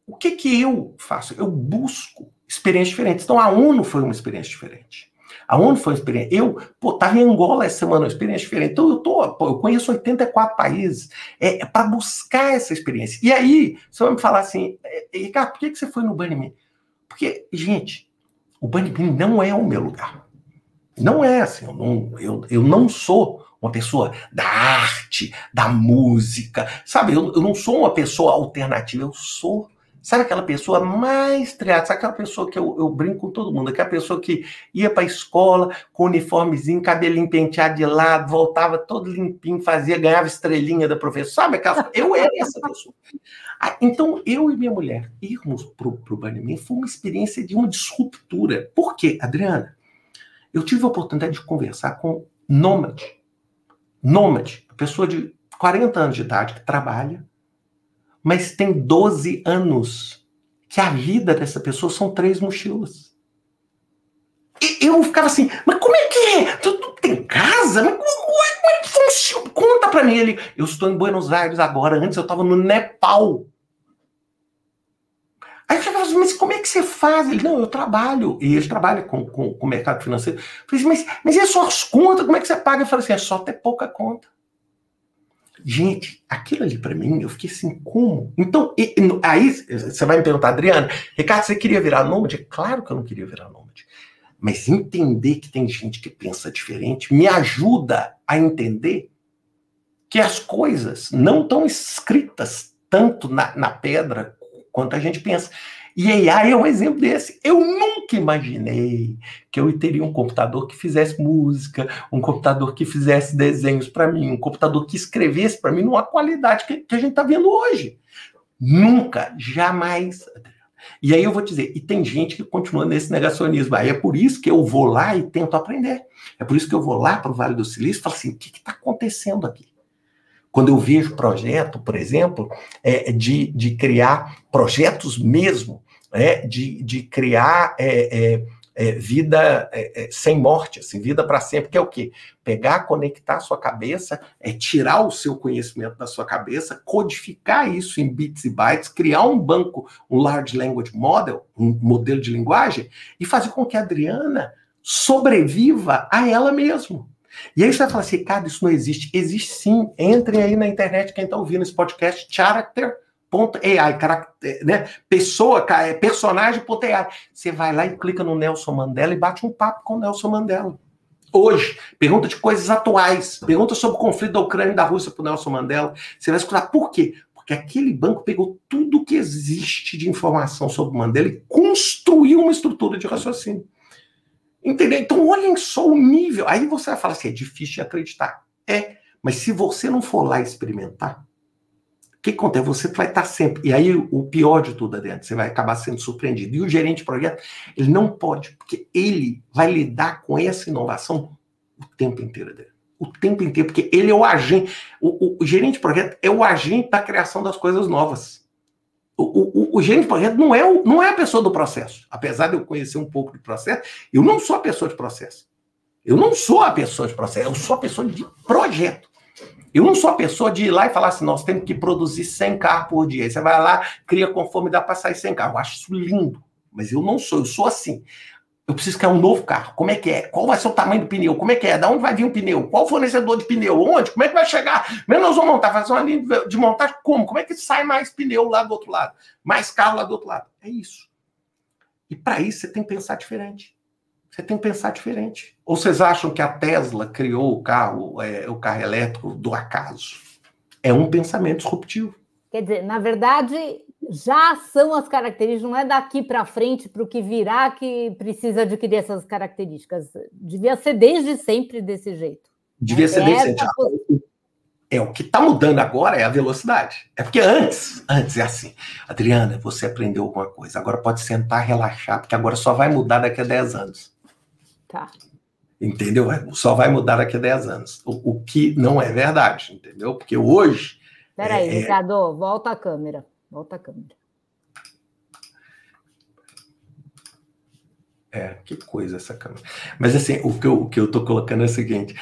o que eu faço? Eu busco experiências diferentes. Então, a ONU foi uma experiência diferente. A ONU foi uma experiência. Eu estava em Angola essa semana, uma experiência diferente. Então, eu conheço 84 países para buscar essa experiência. E aí, você vai me falar assim, Ricardo, por que você foi no Burning Man? Porque, gente, o Burning Man não é o meu lugar. Não é assim. Eu não sou uma pessoa da arte, da música, sabe? Eu não sou uma pessoa alternativa, eu sou, sabe, aquela pessoa mais triada, sabe aquela pessoa que eu brinco com todo mundo, aquela pessoa que ia para a escola com uniformezinho, cabelinho penteado de lado, voltava todo limpinho, ganhava estrelinha da professora, sabe? Eu era essa pessoa. Então, eu e minha mulher irmos pro Burning Man foi uma experiência de uma disruptura. Por quê, Adriana? Eu tive a oportunidade de conversar com nômade, pessoa de 40 anos de idade que trabalha, mas tem 12 anos que a vida dessa pessoa são 3 mochilas. E eu ficava assim, mas como é que é? Tu tem casa? Mas como é que funciona? Conta pra mim. Ele, eu estou em Buenos Aires agora, antes eu estava no Nepal. Aí eu falava assim, mas como é que você faz? Ele, não, eu trabalho. E ele trabalha com o mercado financeiro. Eu falei assim, mas é só as contas, como é que você paga? Eu falei assim, é só ter pouca conta. Gente, aquilo ali para mim, eu fiquei assim, como? Então, aí você vai me perguntar, Adriana, Ricardo, você queria virar nômade? Claro que eu não queria virar nômade. Mas entender que tem gente que pensa diferente me ajuda a entender que as coisas não estão escritas tanto na pedra quanto a gente pensa. E AI é um exemplo desse. Eu nunca imaginei que eu teria um computador que fizesse música, um computador que fizesse desenhos para mim, um computador que escrevesse para mim numa qualidade que a gente está vendo hoje. Nunca, jamais. E aí eu vou dizer, e tem gente que continua nesse negacionismo. Aí é por isso que eu vou lá e tento aprender. É por isso que eu vou lá para o Vale do Silício e falo assim, o que está acontecendo aqui? Quando eu vejo projeto, por exemplo, de criar projetos mesmo, de criar vida sem morte, assim, vida para sempre, que é o quê? Pegar, conectar a sua cabeça, tirar o seu conhecimento da sua cabeça, codificar isso em bits e bytes, criar um banco, um Large Language Model, um modelo de linguagem, e fazer com que a Adriana sobreviva a ela mesma. E aí você vai falar assim, Ricardo, isso não existe. Existe sim. Entrem aí na internet, quem está ouvindo esse podcast, character.ai, né? personagem.ai. Você vai lá e clica no Nelson Mandela e bate um papo com o Nelson Mandela. Hoje, pergunta de coisas atuais, pergunta sobre o conflito da Ucrânia e da Rússia para o Nelson Mandela. Você vai escutar por quê? Porque aquele banco pegou tudo que existe de informação sobre o Mandela e construiu uma estrutura de raciocínio. Entendeu? Então, olhem só o nível. Aí você vai falar assim, é difícil de acreditar. Mas se você não for lá experimentar, o que acontece? Você vai estar sempre... E aí, o pior de tudo, Adriano, você vai acabar sendo surpreendido. E o gerente de projeto, ele não pode, porque ele vai lidar com essa inovação o tempo inteiro, Adriano. O tempo inteiro, porque ele é o agente. O gerente de projeto é o agente da criação das coisas novas. O gerente de projeto não é a pessoa do processo. Apesar de eu conhecer um pouco de processo, eu não sou a pessoa de processo. Eu não sou a pessoa de processo, eu sou a pessoa de projeto. Eu não sou a pessoa de ir lá e falar assim, nós temos que produzir 100 carros por dia. Aí você vai lá, cria conforme dá para sair 100 carros. Eu acho isso lindo, mas eu não sou, eu sou assim. Eu preciso criar um novo carro. Como é que é? Qual vai ser o tamanho do pneu? Como é que é? Da onde vai vir o pneu? Qual fornecedor de pneu? Onde? Como é que vai chegar? Mesmo nós vamos montar, fazer uma linha de montagem, como? Como é que sai mais pneu lá do outro lado? Mais carro lá do outro lado? É isso. E para isso você tem que pensar diferente. Você tem que pensar diferente. Ou vocês acham que a Tesla criou o carro elétrico do acaso? É um pensamento disruptivo. Quer dizer, na verdade, já são as características, não é daqui para frente, para o que virá, que precisa adquirir essas características. Devia ser desde sempre desse jeito. Devia ser desde sempre. o que está mudando agora é a velocidade. É porque antes é assim. Adriana, você aprendeu alguma coisa, agora pode sentar, relaxar, porque agora só vai mudar daqui a 10 anos. Tá. Entendeu? Só vai mudar daqui a 10 anos. O que não é verdade, entendeu? Porque hoje... Peraí, Ricardo, volta a câmera. Volta a câmera. Que coisa essa câmera. Mas assim, o que eu estou colocando é o seguinte,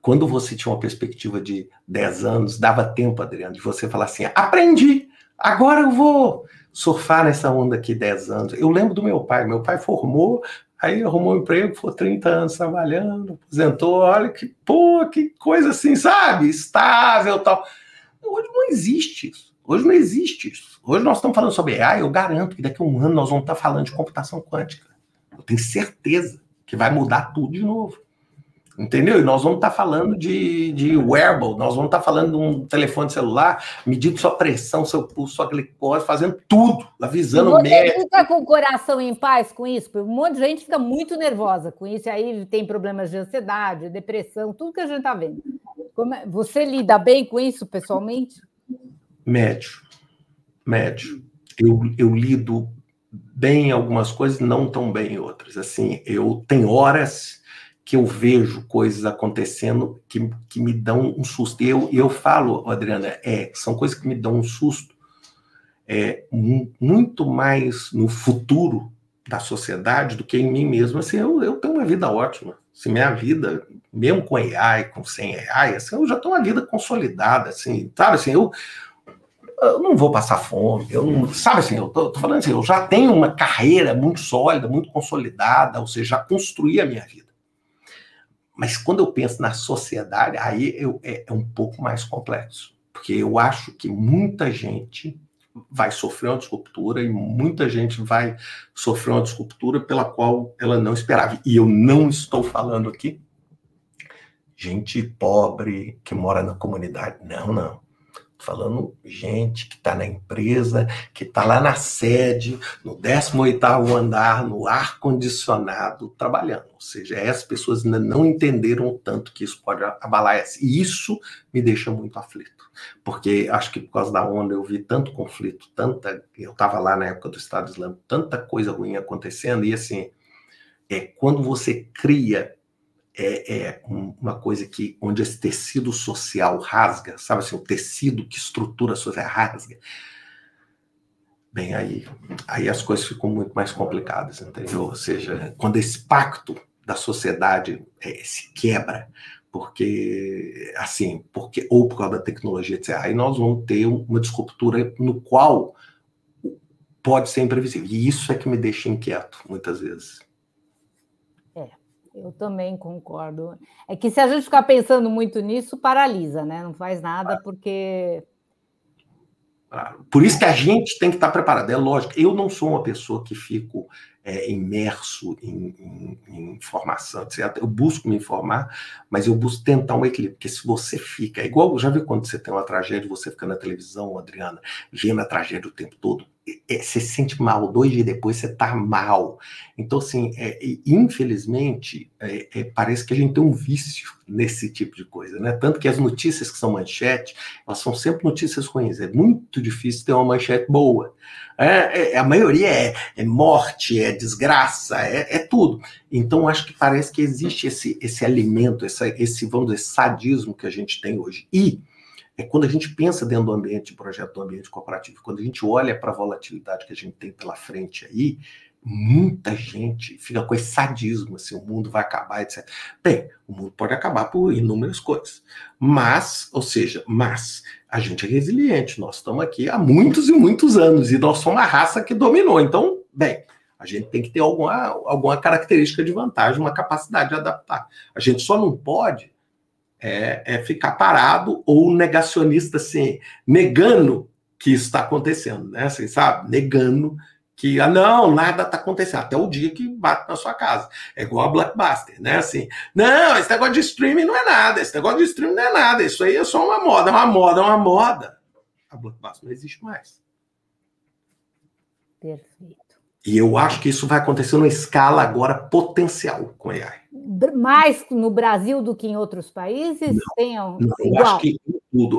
quando você tinha uma perspectiva de 10 anos, dava tempo, Adriano, de você falar assim, aprendi, agora eu vou surfar nessa onda aqui 10 anos. Eu lembro do meu pai formou, aí arrumou um emprego, ficou 30 anos trabalhando, aposentou, olha que coisa assim, sabe, estável e tal. Hoje não existe isso. Hoje não existe isso. Hoje nós estamos falando sobre AI, eu garanto que daqui a um ano nós vamos estar falando de computação quântica. Eu tenho certeza que vai mudar tudo de novo. Entendeu? E nós vamos estar falando de wearable, nós vamos estar falando de um telefone celular, medindo sua pressão, seu pulso, sua glicose, fazendo tudo, avisando o médico. Você fica com o coração em paz com isso? Porque um monte de gente fica muito nervosa com isso, e aí tem problemas de ansiedade, depressão, tudo que a gente está vendo. Você lida bem com isso pessoalmente? Médio. Eu lido bem em algumas coisas, não tão bem em outras. Assim, tenho horas que eu vejo coisas acontecendo que me dão um susto. E eu falo, Adriana, são coisas que me dão um susto muito mais no futuro da sociedade do que em mim mesmo. Assim, eu tenho uma vida ótima. Assim, minha vida, mesmo com AI, com sem AI, assim, eu já tenho uma vida consolidada, assim, sabe, assim, eu não vou passar fome, sabe assim, eu tô falando assim, eu já tenho uma carreira muito sólida, muito consolidada, ou seja, já construí a minha vida. Mas quando eu penso na sociedade, aí é um pouco mais complexo, porque eu acho que muita gente vai sofrer uma disruptura e muita gente vai sofrer uma disruptura pela qual ela não esperava. E eu não estou falando aqui gente pobre que mora na comunidade. Não. Estou falando gente que está na empresa, que está lá na sede, no 18º andar, no ar-condicionado, trabalhando. Ou seja, essas pessoas ainda não entenderam o tanto que isso pode abalar. E isso me deixa muito aflito. Porque acho que por causa da onda eu vi tanto conflito, eu estava lá na época do Estado Islâmico, tanta coisa ruim acontecendo, e assim, quando você cria uma coisa onde esse tecido social rasga, sabe assim, o tecido que estrutura a sociedade rasga, bem, aí as coisas ficam muito mais complicadas, entendeu? Ou seja, quando esse pacto da sociedade se quebra, ou por causa da tecnologia, etc., aí nós vamos ter uma disruptura no qual pode ser imprevisível. E isso é que me deixa inquieto, muitas vezes. Eu também concordo. É que se a gente ficar pensando muito nisso, paralisa, né? Não faz nada, porque... Por isso que a gente tem que estar preparado. É lógico, eu não sou uma pessoa que fico imerso em informação, etc. Eu busco me informar, mas eu busco tentar um equilíbrio, porque se você fica... igual, já viu quando você tem uma tragédia, você fica na televisão, Adriana, vendo a tragédia o tempo todo? Você se sente mal, 2 dias depois você tá mal. Então, assim, infelizmente, parece que a gente tem um vício nesse tipo de coisa, né? Tanto que as notícias que são manchete, elas são sempre notícias ruins. É muito difícil ter uma manchete boa. A maioria é morte, é desgraça, é tudo. Então, acho que parece que existe esse alimento, esse, vamos dizer, sadismo que a gente tem hoje. E quando a gente pensa dentro do ambiente de projeto, do ambiente corporativo, quando a gente olha para a volatilidade que a gente tem pela frente aí, muita gente fica com esse sadismo, assim, o mundo vai acabar, etc. Bem, o mundo pode acabar por inúmeras coisas, mas a gente é resiliente, nós estamos aqui há muitos e muitos anos, e nós somos a raça que dominou, então, bem, a gente tem que ter alguma característica de vantagem, uma capacidade de adaptar. A gente só não pode ficar parado ou negacionista, assim, negando que isso está acontecendo, né? Assim, sabe? Negando que, não, nada está acontecendo, até o dia que bate na sua casa. É igual a Blockbuster, né? Assim, não, esse negócio de streaming não é nada, isso aí é só uma moda. A Blockbuster não existe mais. Perfeito. E eu acho que isso vai acontecer numa escala agora potencial com a AI. mais no Brasil do que em outros países? Não,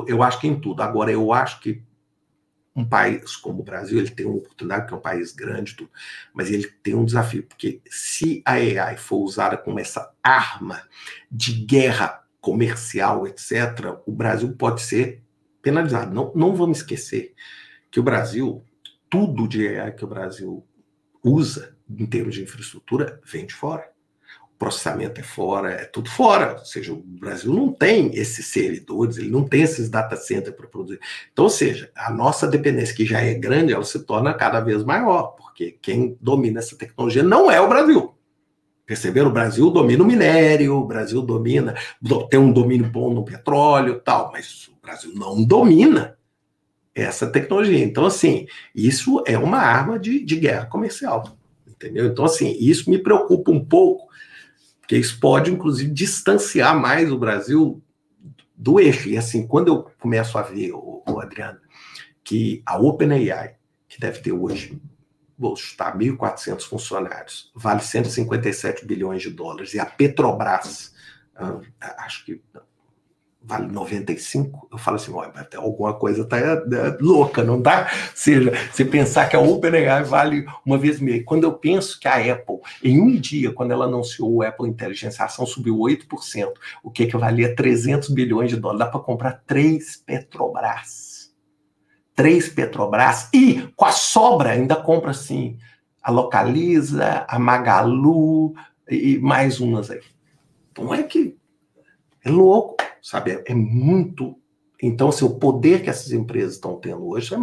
eu acho que em tudo. Agora, eu acho que um país como o Brasil, ele tem uma oportunidade, porque é um país grande, tudo, mas ele tem um desafio, porque se a AI for usada como essa arma de guerra comercial, etc., o Brasil pode ser penalizado. Não vamos esquecer que o Brasil, tudo de AI que o Brasil usa, em termos de infraestrutura, vem de fora. O processamento é fora, é tudo fora. Ou seja, o Brasil não tem esses servidores, ele não tem esses data centers para produzir. Então, ou seja, a nossa dependência, que já é grande, ela se torna cada vez maior, porque quem domina essa tecnologia não é o Brasil. Perceberam? O Brasil domina o minério, o Brasil tem um domínio bom no petróleo e tal, mas o Brasil não domina essa tecnologia. Então, assim, isso é uma arma de guerra comercial, entendeu? Então, assim, isso me preocupa um pouco, porque isso pode, inclusive, distanciar mais o Brasil do eixo. E, assim, quando eu começo a ver, Adriano, que a OpenAI, que deve ter hoje, vou chutar, 1.400 funcionários, vale 157 bilhões de dólares, e a Petrobras, acho que vale 95, eu falo assim, alguma coisa tá louca, não tá? Ou seja, você pensar que a OpenAI vale uma vez meio. Quando eu penso que a Apple, em um dia, quando ela anunciou o Apple Intelligence, a ação subiu 8%, o que valia 300 bilhões de dólares, dá para comprar 3 Petrobras. 3 Petrobras, e com a sobra ainda compra, assim, a Localiza, a Magalu, e mais umas aí. Então é que é louco, sabe? É muito. Então, assim, o poder que essas empresas estão tendo hoje é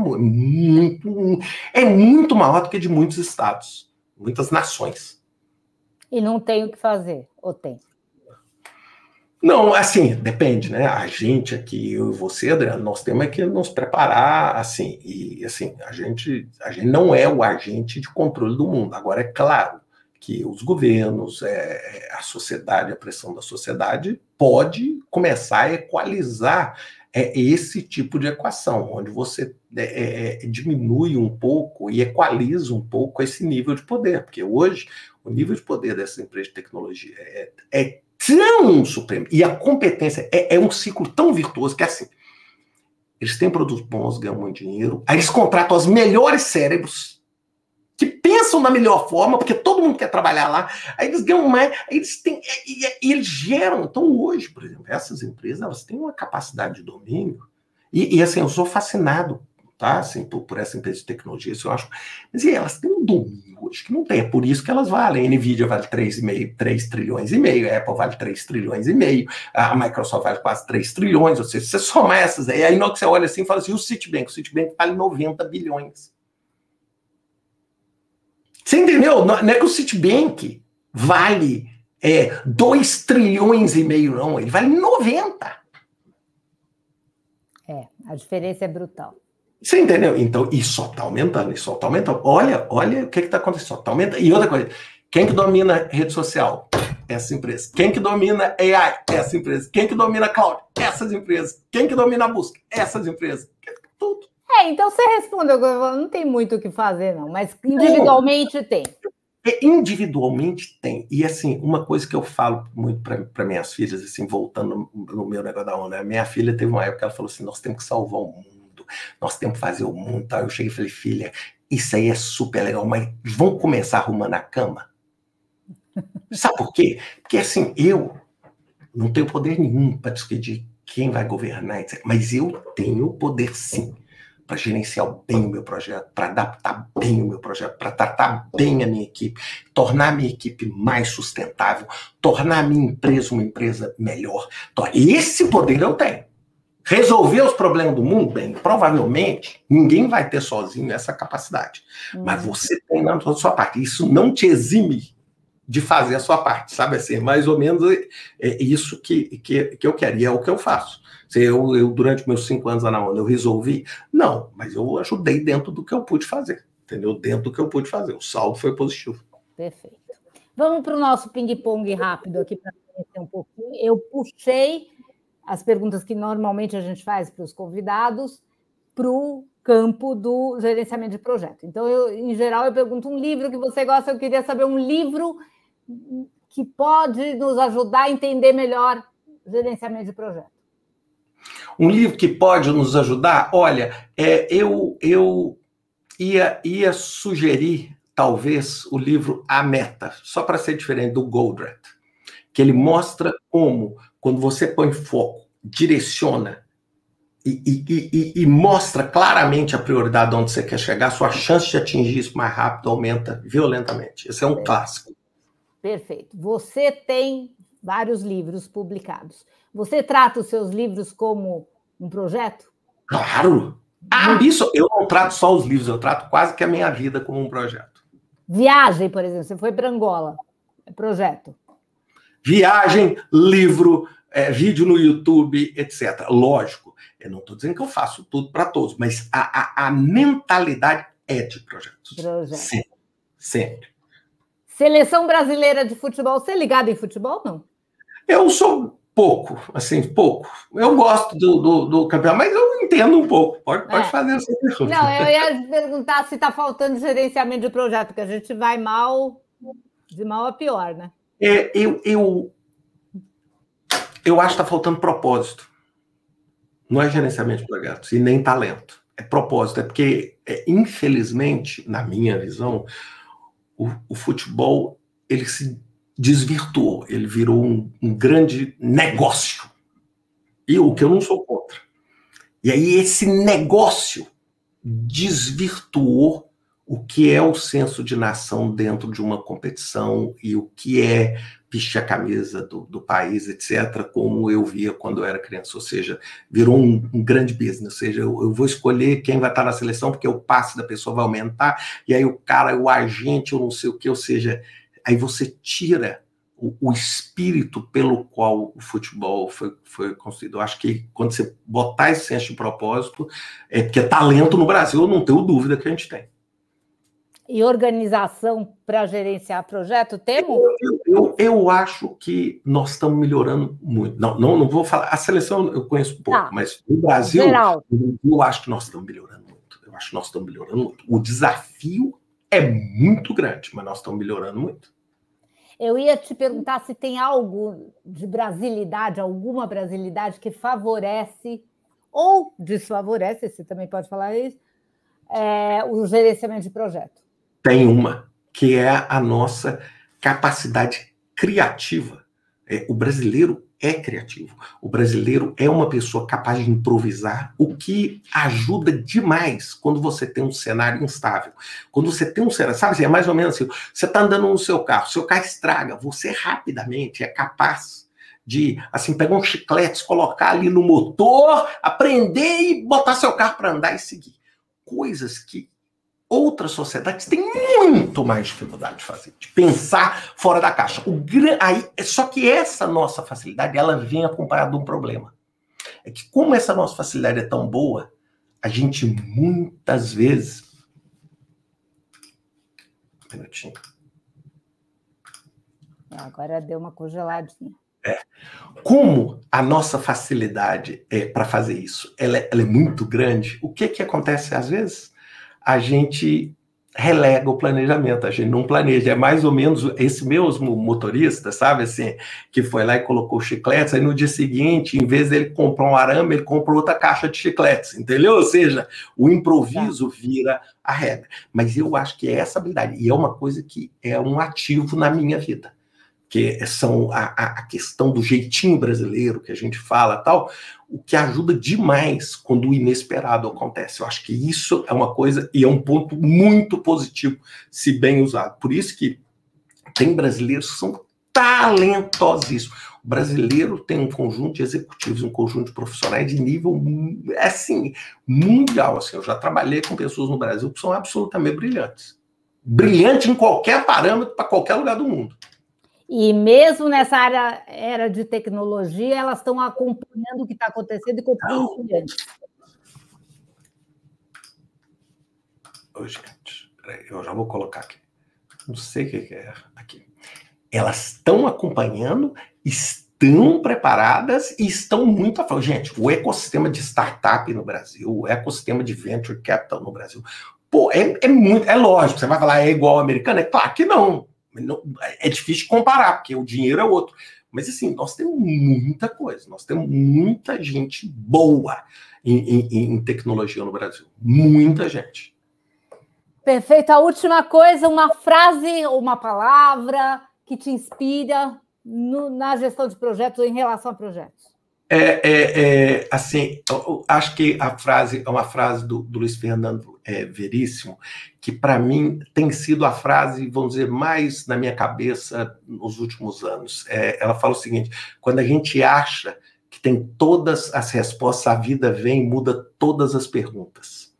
muito maior do que de muitos estados, muitas nações. E não tem o que fazer, ou tem? Não, assim, depende, né? A gente aqui, eu e você, Adriano, nós temos que nos preparar, assim, e assim, a gente não é o agente de controle do mundo. Agora, é claro que os governos, a sociedade, a pressão da sociedade pode começar a equalizar esse tipo de equação, onde você diminui um pouco e equaliza um pouco esse nível de poder, porque hoje o nível de poder dessas empresas de tecnologia é tão supremo, e a competência é um ciclo tão virtuoso que, assim, eles têm produtos bons, ganham muito dinheiro, aí eles contratam os melhores cérebros que pensam na melhor forma, porque todo mundo quer trabalhar lá, aí eles ganham mais, aí eles têm, e eles geram. Então, hoje, por exemplo, essas empresas, elas têm uma capacidade de domínio, e assim, eu sou fascinado, tá, assim, por essa empresa de tecnologia, isso eu acho, mas elas têm um domínio hoje que não tem, é por isso que elas valem. A Nvidia vale 3 trilhões e meio, a Apple vale 3 trilhões e meio, a Microsoft vale quase 3 trilhões, ou seja, se você somar essas aí na hora que você olha assim e fala assim, o Citibank vale 90 bilhões. Você entendeu? Não é que o Citibank vale 2 trilhões e meio, não. Ele vale 90. A diferença é brutal. Você entendeu? Então, e só está aumentando, e só está aumentando. Olha o que está acontecendo, só está aumentando. E outra coisa, quem que domina a rede social? Essas empresas. Quem que domina AI? Essas empresas. Quem que domina cloud? Essas empresas. Quem que domina a busca? Essas empresas. Tudo. Então você respondeu, não tem muito o que fazer, não, mas individualmente tem. Individualmente tem. E, assim, uma coisa que eu falo muito para minhas filhas, assim, voltando no meu negócio da onda, minha filha teve uma época que ela falou assim, nós temos que salvar o mundo, nós temos que fazer o mundo. Eu cheguei e falei, filha, isso aí é super legal, mas vamos começar arrumando a cama? Sabe por quê? Porque, assim, eu não tenho poder nenhum para decidir quem vai governar, etc. Mas eu tenho poder, sim, para gerenciar bem o meu projeto, para adaptar bem o meu projeto, para tratar bem a minha equipe, tornar a minha equipe mais sustentável, tornar a minha empresa uma empresa melhor. Então, esse poder eu tenho. Resolver os problemas do mundo, bem, provavelmente ninguém vai ter sozinho essa capacidade. Mas você tem na sua parte. Isso não te exime de fazer a sua parte, sabe? Assim, mais ou menos isso que eu quero, e é o que eu faço. Se eu durante meus 5 anos lá na onda, eu resolvi? Não, mas eu ajudei dentro do que eu pude fazer, entendeu? Dentro do que eu pude fazer. O saldo foi positivo. Perfeito. Vamos para o nosso ping-pong rápido aqui para conhecer um pouquinho. Eu puxei as perguntas que normalmente a gente faz para os convidados para o campo do gerenciamento de projeto. Então, em geral, eu pergunto um livro que você gosta. Eu queria saber um livro que pode nos ajudar a entender melhor gerenciamento de projeto? Um livro que pode nos ajudar? Olha, eu ia sugerir, talvez, o livro A Meta, só para ser diferente, do Goldratt, que ele mostra como, quando você põe foco, direciona e mostra claramente a prioridade onde você quer chegar, sua chance de atingir isso mais rápido aumenta violentamente. Esse é um clássico. Perfeito. Você tem vários livros publicados. Você trata os seus livros como um projeto? Claro! Isso, eu não trato só os livros, eu trato quase que a minha vida como um projeto. Viagem, por exemplo, você foi para Angola, é projeto. Viagem, livro, vídeo no YouTube, etc. Lógico, eu não estou dizendo que eu faço tudo para todos, mas a mentalidade é de projetos. Sempre. Sempre. Seleção brasileira de futebol, você é ligado em futebol, não? Eu sou pouco, assim, pouco. Eu gosto do campeonato, mas eu entendo um pouco. Pode fazer essa pergunta. Não, eu ia perguntar se está faltando gerenciamento de projeto, porque a gente vai de mal a pior, né? Eu acho que está faltando propósito. Não é gerenciamento de projetos e nem talento. É propósito. É porque, infelizmente, na minha visão, o futebol ele se desvirtuou. Ele virou um grande negócio. E o que eu não sou contra. E aí esse negócio desvirtuou o que é o senso de nação dentro de uma competição e o que é vestir a camisa do país, etc., como eu via quando eu era criança. Ou seja, virou um grande business. Ou seja, eu vou escolher quem vai estar na seleção porque o passe da pessoa vai aumentar, e aí o cara, o agente, ou não sei o quê. Ou seja, aí você tira o espírito pelo qual o futebol foi construído. Eu acho que quando você botar esse senso de propósito, porque talento no Brasil, eu não tenho dúvida que a gente tem. E organização para gerenciar projeto, temos? Eu acho que nós estamos melhorando muito. Não vou falar. A seleção eu conheço pouco, mas no Brasil, eu acho que nós estamos melhorando muito. Eu acho que nós estamos melhorando muito. O desafio é muito grande, mas nós estamos melhorando muito. Eu ia te perguntar se tem algo de brasilidade, alguma brasilidade que favorece ou desfavorece, você também pode falar isso, o gerenciamento de projeto. Tem uma, que é a nossa capacidade criativa. O brasileiro é criativo. O brasileiro é uma pessoa capaz de improvisar, o que ajuda demais quando você tem um cenário instável. Quando você tem um cenário, sabe, é mais ou menos assim, você está andando no seu carro estraga, você rapidamente é capaz de, assim, pegar um chiclete, colocar ali no motor, aprender e botar seu carro para andar e seguir. Coisas que outras sociedades têm muito mais dificuldade de fazer, de pensar fora da caixa. Só que essa nossa facilidade, ela vem acompanhada de um problema. É que como essa nossa facilidade é tão boa, a gente muitas vezes... Um minutinho. Agora deu uma congeladinha. Como a nossa facilidade para fazer isso, ela é muito grande, o que acontece às vezes? A gente relega o planejamento, a gente não planeja. É mais ou menos esse mesmo motorista, sabe, assim, que foi lá e colocou chicletes, aí no dia seguinte, em vez dele comprar um arame, ele comprou outra caixa de chicletes, entendeu? Ou seja, o improviso vira a regra. Mas eu acho que é essa habilidade, e é uma coisa que é um ativo na minha vida, que são a questão do jeitinho brasileiro que a gente fala, tal, o que ajuda demais quando o inesperado acontece. Eu acho que isso é uma coisa e é um ponto muito positivo, se bem usado. Por isso que tem brasileiros que são talentosíssimos. O brasileiro tem um conjunto de executivos, um conjunto de profissionais de nível, assim, mundial. Assim, eu já trabalhei com pessoas no Brasil que são absolutamente brilhantes. Brilhante em qualquer parâmetro, para qualquer lugar do mundo. E mesmo nessa era de tecnologia, elas estão acompanhando o que está acontecendo e copiando antes. Ô, gente, peraí, eu já vou colocar aqui. Não sei o que é aqui. Elas estão acompanhando, estão preparadas e estão muito a favor. Gente, o ecossistema de startup no Brasil, o ecossistema de venture capital no Brasil, pô, é lógico, você vai falar é igual ao americano? É claro que não. É difícil comparar, porque o dinheiro é outro. Mas, assim, nós temos muita coisa, nós temos muita gente boa em tecnologia no Brasil. Muita gente. Perfeito. A última coisa, uma frase ou uma palavra que te inspira na gestão de projetos ou em relação a projetos. Assim, eu acho que a frase é uma frase do Luiz Fernando Veríssimo, que para mim tem sido a frase, vamos dizer, mais na minha cabeça nos últimos anos. Ela fala o seguinte: quando a gente acha que tem todas as respostas, a vida vem e muda todas as perguntas.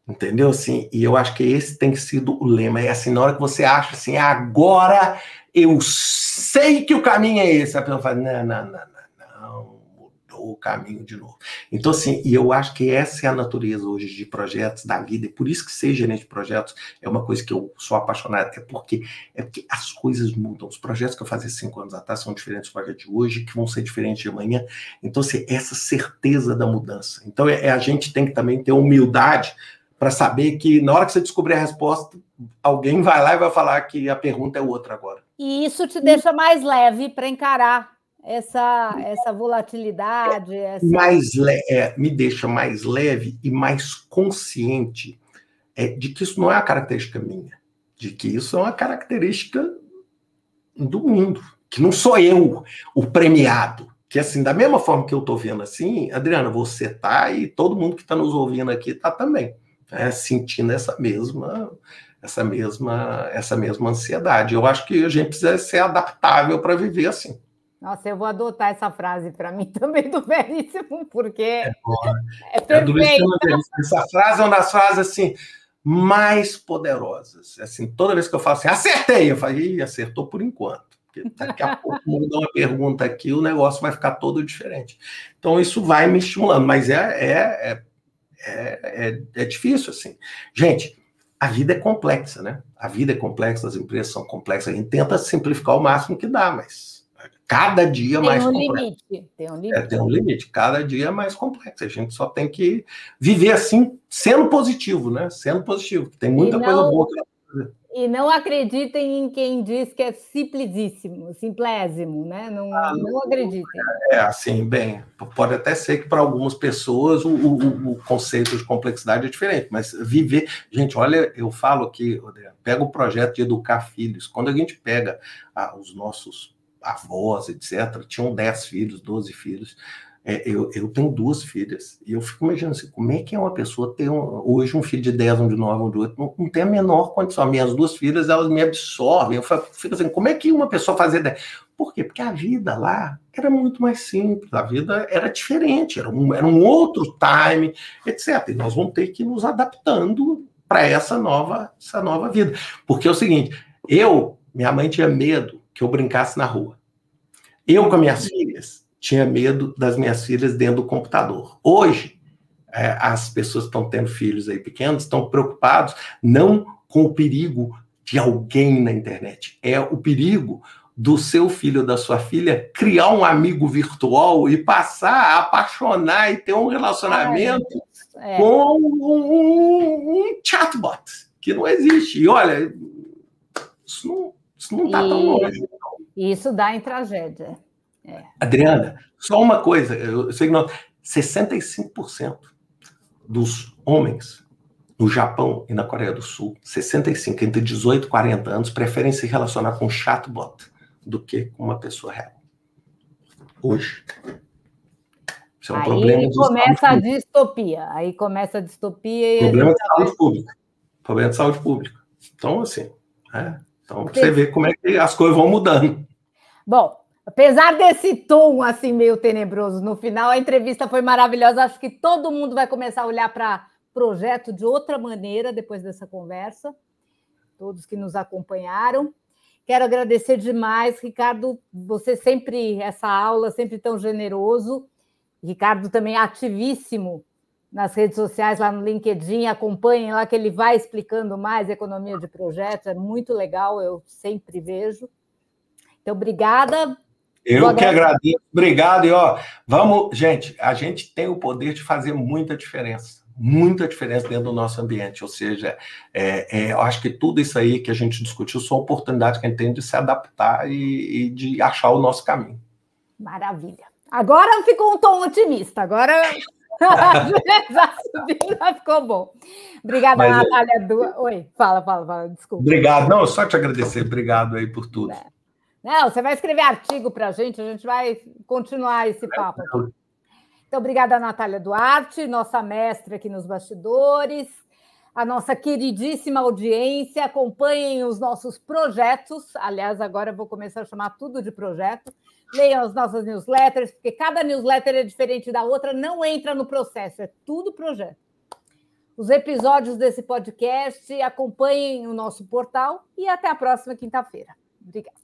Entendeu? Assim, e eu acho que esse tem sido o lema. É assim, na hora que você acha assim, agora eu sei que o caminho é esse, a pessoa fala, não, mudou o caminho de novo. Então, assim, e eu acho que essa é a natureza hoje de projetos da vida, e por isso que ser gerente de projetos é uma coisa que eu sou apaixonado, é porque as coisas mudam. Os projetos que eu fazia 5 anos atrás são diferentes dos projetos de hoje, que vão ser diferentes de amanhã. Então, assim, essa certeza da mudança. Então, a gente tem que também ter humildade para saber que na hora que você descobrir a resposta, alguém vai lá e vai falar que a pergunta é outra agora. E isso te deixa mais leve para encarar essa volatilidade? Me deixa mais leve e mais consciente de que isso não é uma característica minha, de que isso é uma característica do mundo, que não sou eu o premiado. Que assim, da mesma forma que eu estou vendo assim, Adriana, você está e todo mundo que está nos ouvindo aqui está também. Sentindo essa mesma ansiedade. Eu acho que a gente precisa ser adaptável para viver assim. Nossa, eu vou adotar essa frase para mim também do Veríssimo, porque é perfeito. Essa frase é uma das frases assim, mais poderosas. Assim, toda vez que eu falo assim, acertei, eu falo, acertou por enquanto. Porque daqui a pouco muda uma pergunta aqui, o negócio vai ficar todo diferente. Então, isso vai me estimulando, mas é difícil, assim. Gente, a vida é complexa, né? A vida é complexa, as empresas são complexas. A gente tenta simplificar o máximo que dá, mas cada dia mais complexo. Tem um limite. Tem um limite. Cada dia é mais complexo. A gente só tem que viver assim, sendo positivo, né? Sendo positivo. Tem muita coisa boa que E não acreditem em quem diz que é simplésimo, né? Não acreditem. Assim, bem, pode até ser que para algumas pessoas o conceito de complexidade é diferente, mas viver... Gente, olha, eu falo aqui, pega o projeto de educar filhos. Quando a gente pega os nossos avós, etc., tinham 10 filhos, 12 filhos. Eu tenho 2 filhas, e eu fico imaginando assim, como é que é uma pessoa ter hoje um filho de 10, um de 9, um de 8, não tem a menor condição. Minhas 2 filhas, elas me absorvem, eu fico assim, como é que uma pessoa fazia 10? Por quê? Porque a vida lá era muito mais simples, a vida era diferente, era um outro time, etc. E nós vamos ter que ir nos adaptando para essa nova vida. Porque é o seguinte, minha mãe tinha medo que eu brincasse na rua. Eu com as minhas filhas, tinha medo das minhas filhas dentro do computador. Hoje, as pessoas que estão tendo filhos aí pequenos estão preocupados não com o perigo de alguém na internet, é o perigo do seu filho ou da sua filha criar um amigo virtual e passar a apaixonar e ter um relacionamento com um chatbot, que não existe. E olha, isso não está tão longe. Isso dá em tragédia. Adriana, só uma coisa, eu sei que 65% dos homens no Japão e na Coreia do Sul, 65, entre 18 e 40 anos, preferem se relacionar com um chatbot do que com uma pessoa real. Hoje. Isso é um problema de começa a distopia. Aí começa a distopia e problema de saúde pública. Problema de saúde pública. Então, assim, então você vê como é que as coisas vão mudando. Bom, apesar desse tom assim meio tenebroso no final, a entrevista foi maravilhosa. Acho que todo mundo vai começar a olhar para projeto de outra maneira depois dessa conversa. Todos que nos acompanharam. Quero agradecer demais, Ricardo. Você sempre, essa aula, sempre tão generoso. Ricardo também ativíssimo nas redes sociais, lá no LinkedIn. Acompanhem lá que ele vai explicando mais economia de projetos. É muito legal, eu sempre vejo. Então, obrigada. Eu que agradeço. Obrigado. E, vamos... Gente, a gente tem o poder de fazer muita diferença. muita diferença dentro do nosso ambiente. Ou seja, eu acho que tudo isso aí que a gente discutiu são oportunidades que a gente tem de se adaptar e de achar o nosso caminho. Maravilha. Agora ficou um tom otimista. Agora já subiu, já ficou bom. Obrigada, Natália. Oi, fala, desculpa. Obrigado. Não, só te agradecer. Obrigado aí por tudo. Não, você vai escrever artigo para a gente vai continuar esse papo aqui. Então, obrigada, Natália Duarte, nossa mestra aqui nos bastidores, a nossa queridíssima audiência. Acompanhem os nossos projetos. Aliás, agora eu vou começar a chamar tudo de projeto. Leiam as nossas newsletters, porque cada newsletter é diferente da outra, não entra no processo, é tudo projeto. Os episódios desse podcast, acompanhem o nosso portal e até a próxima quinta-feira. Obrigada.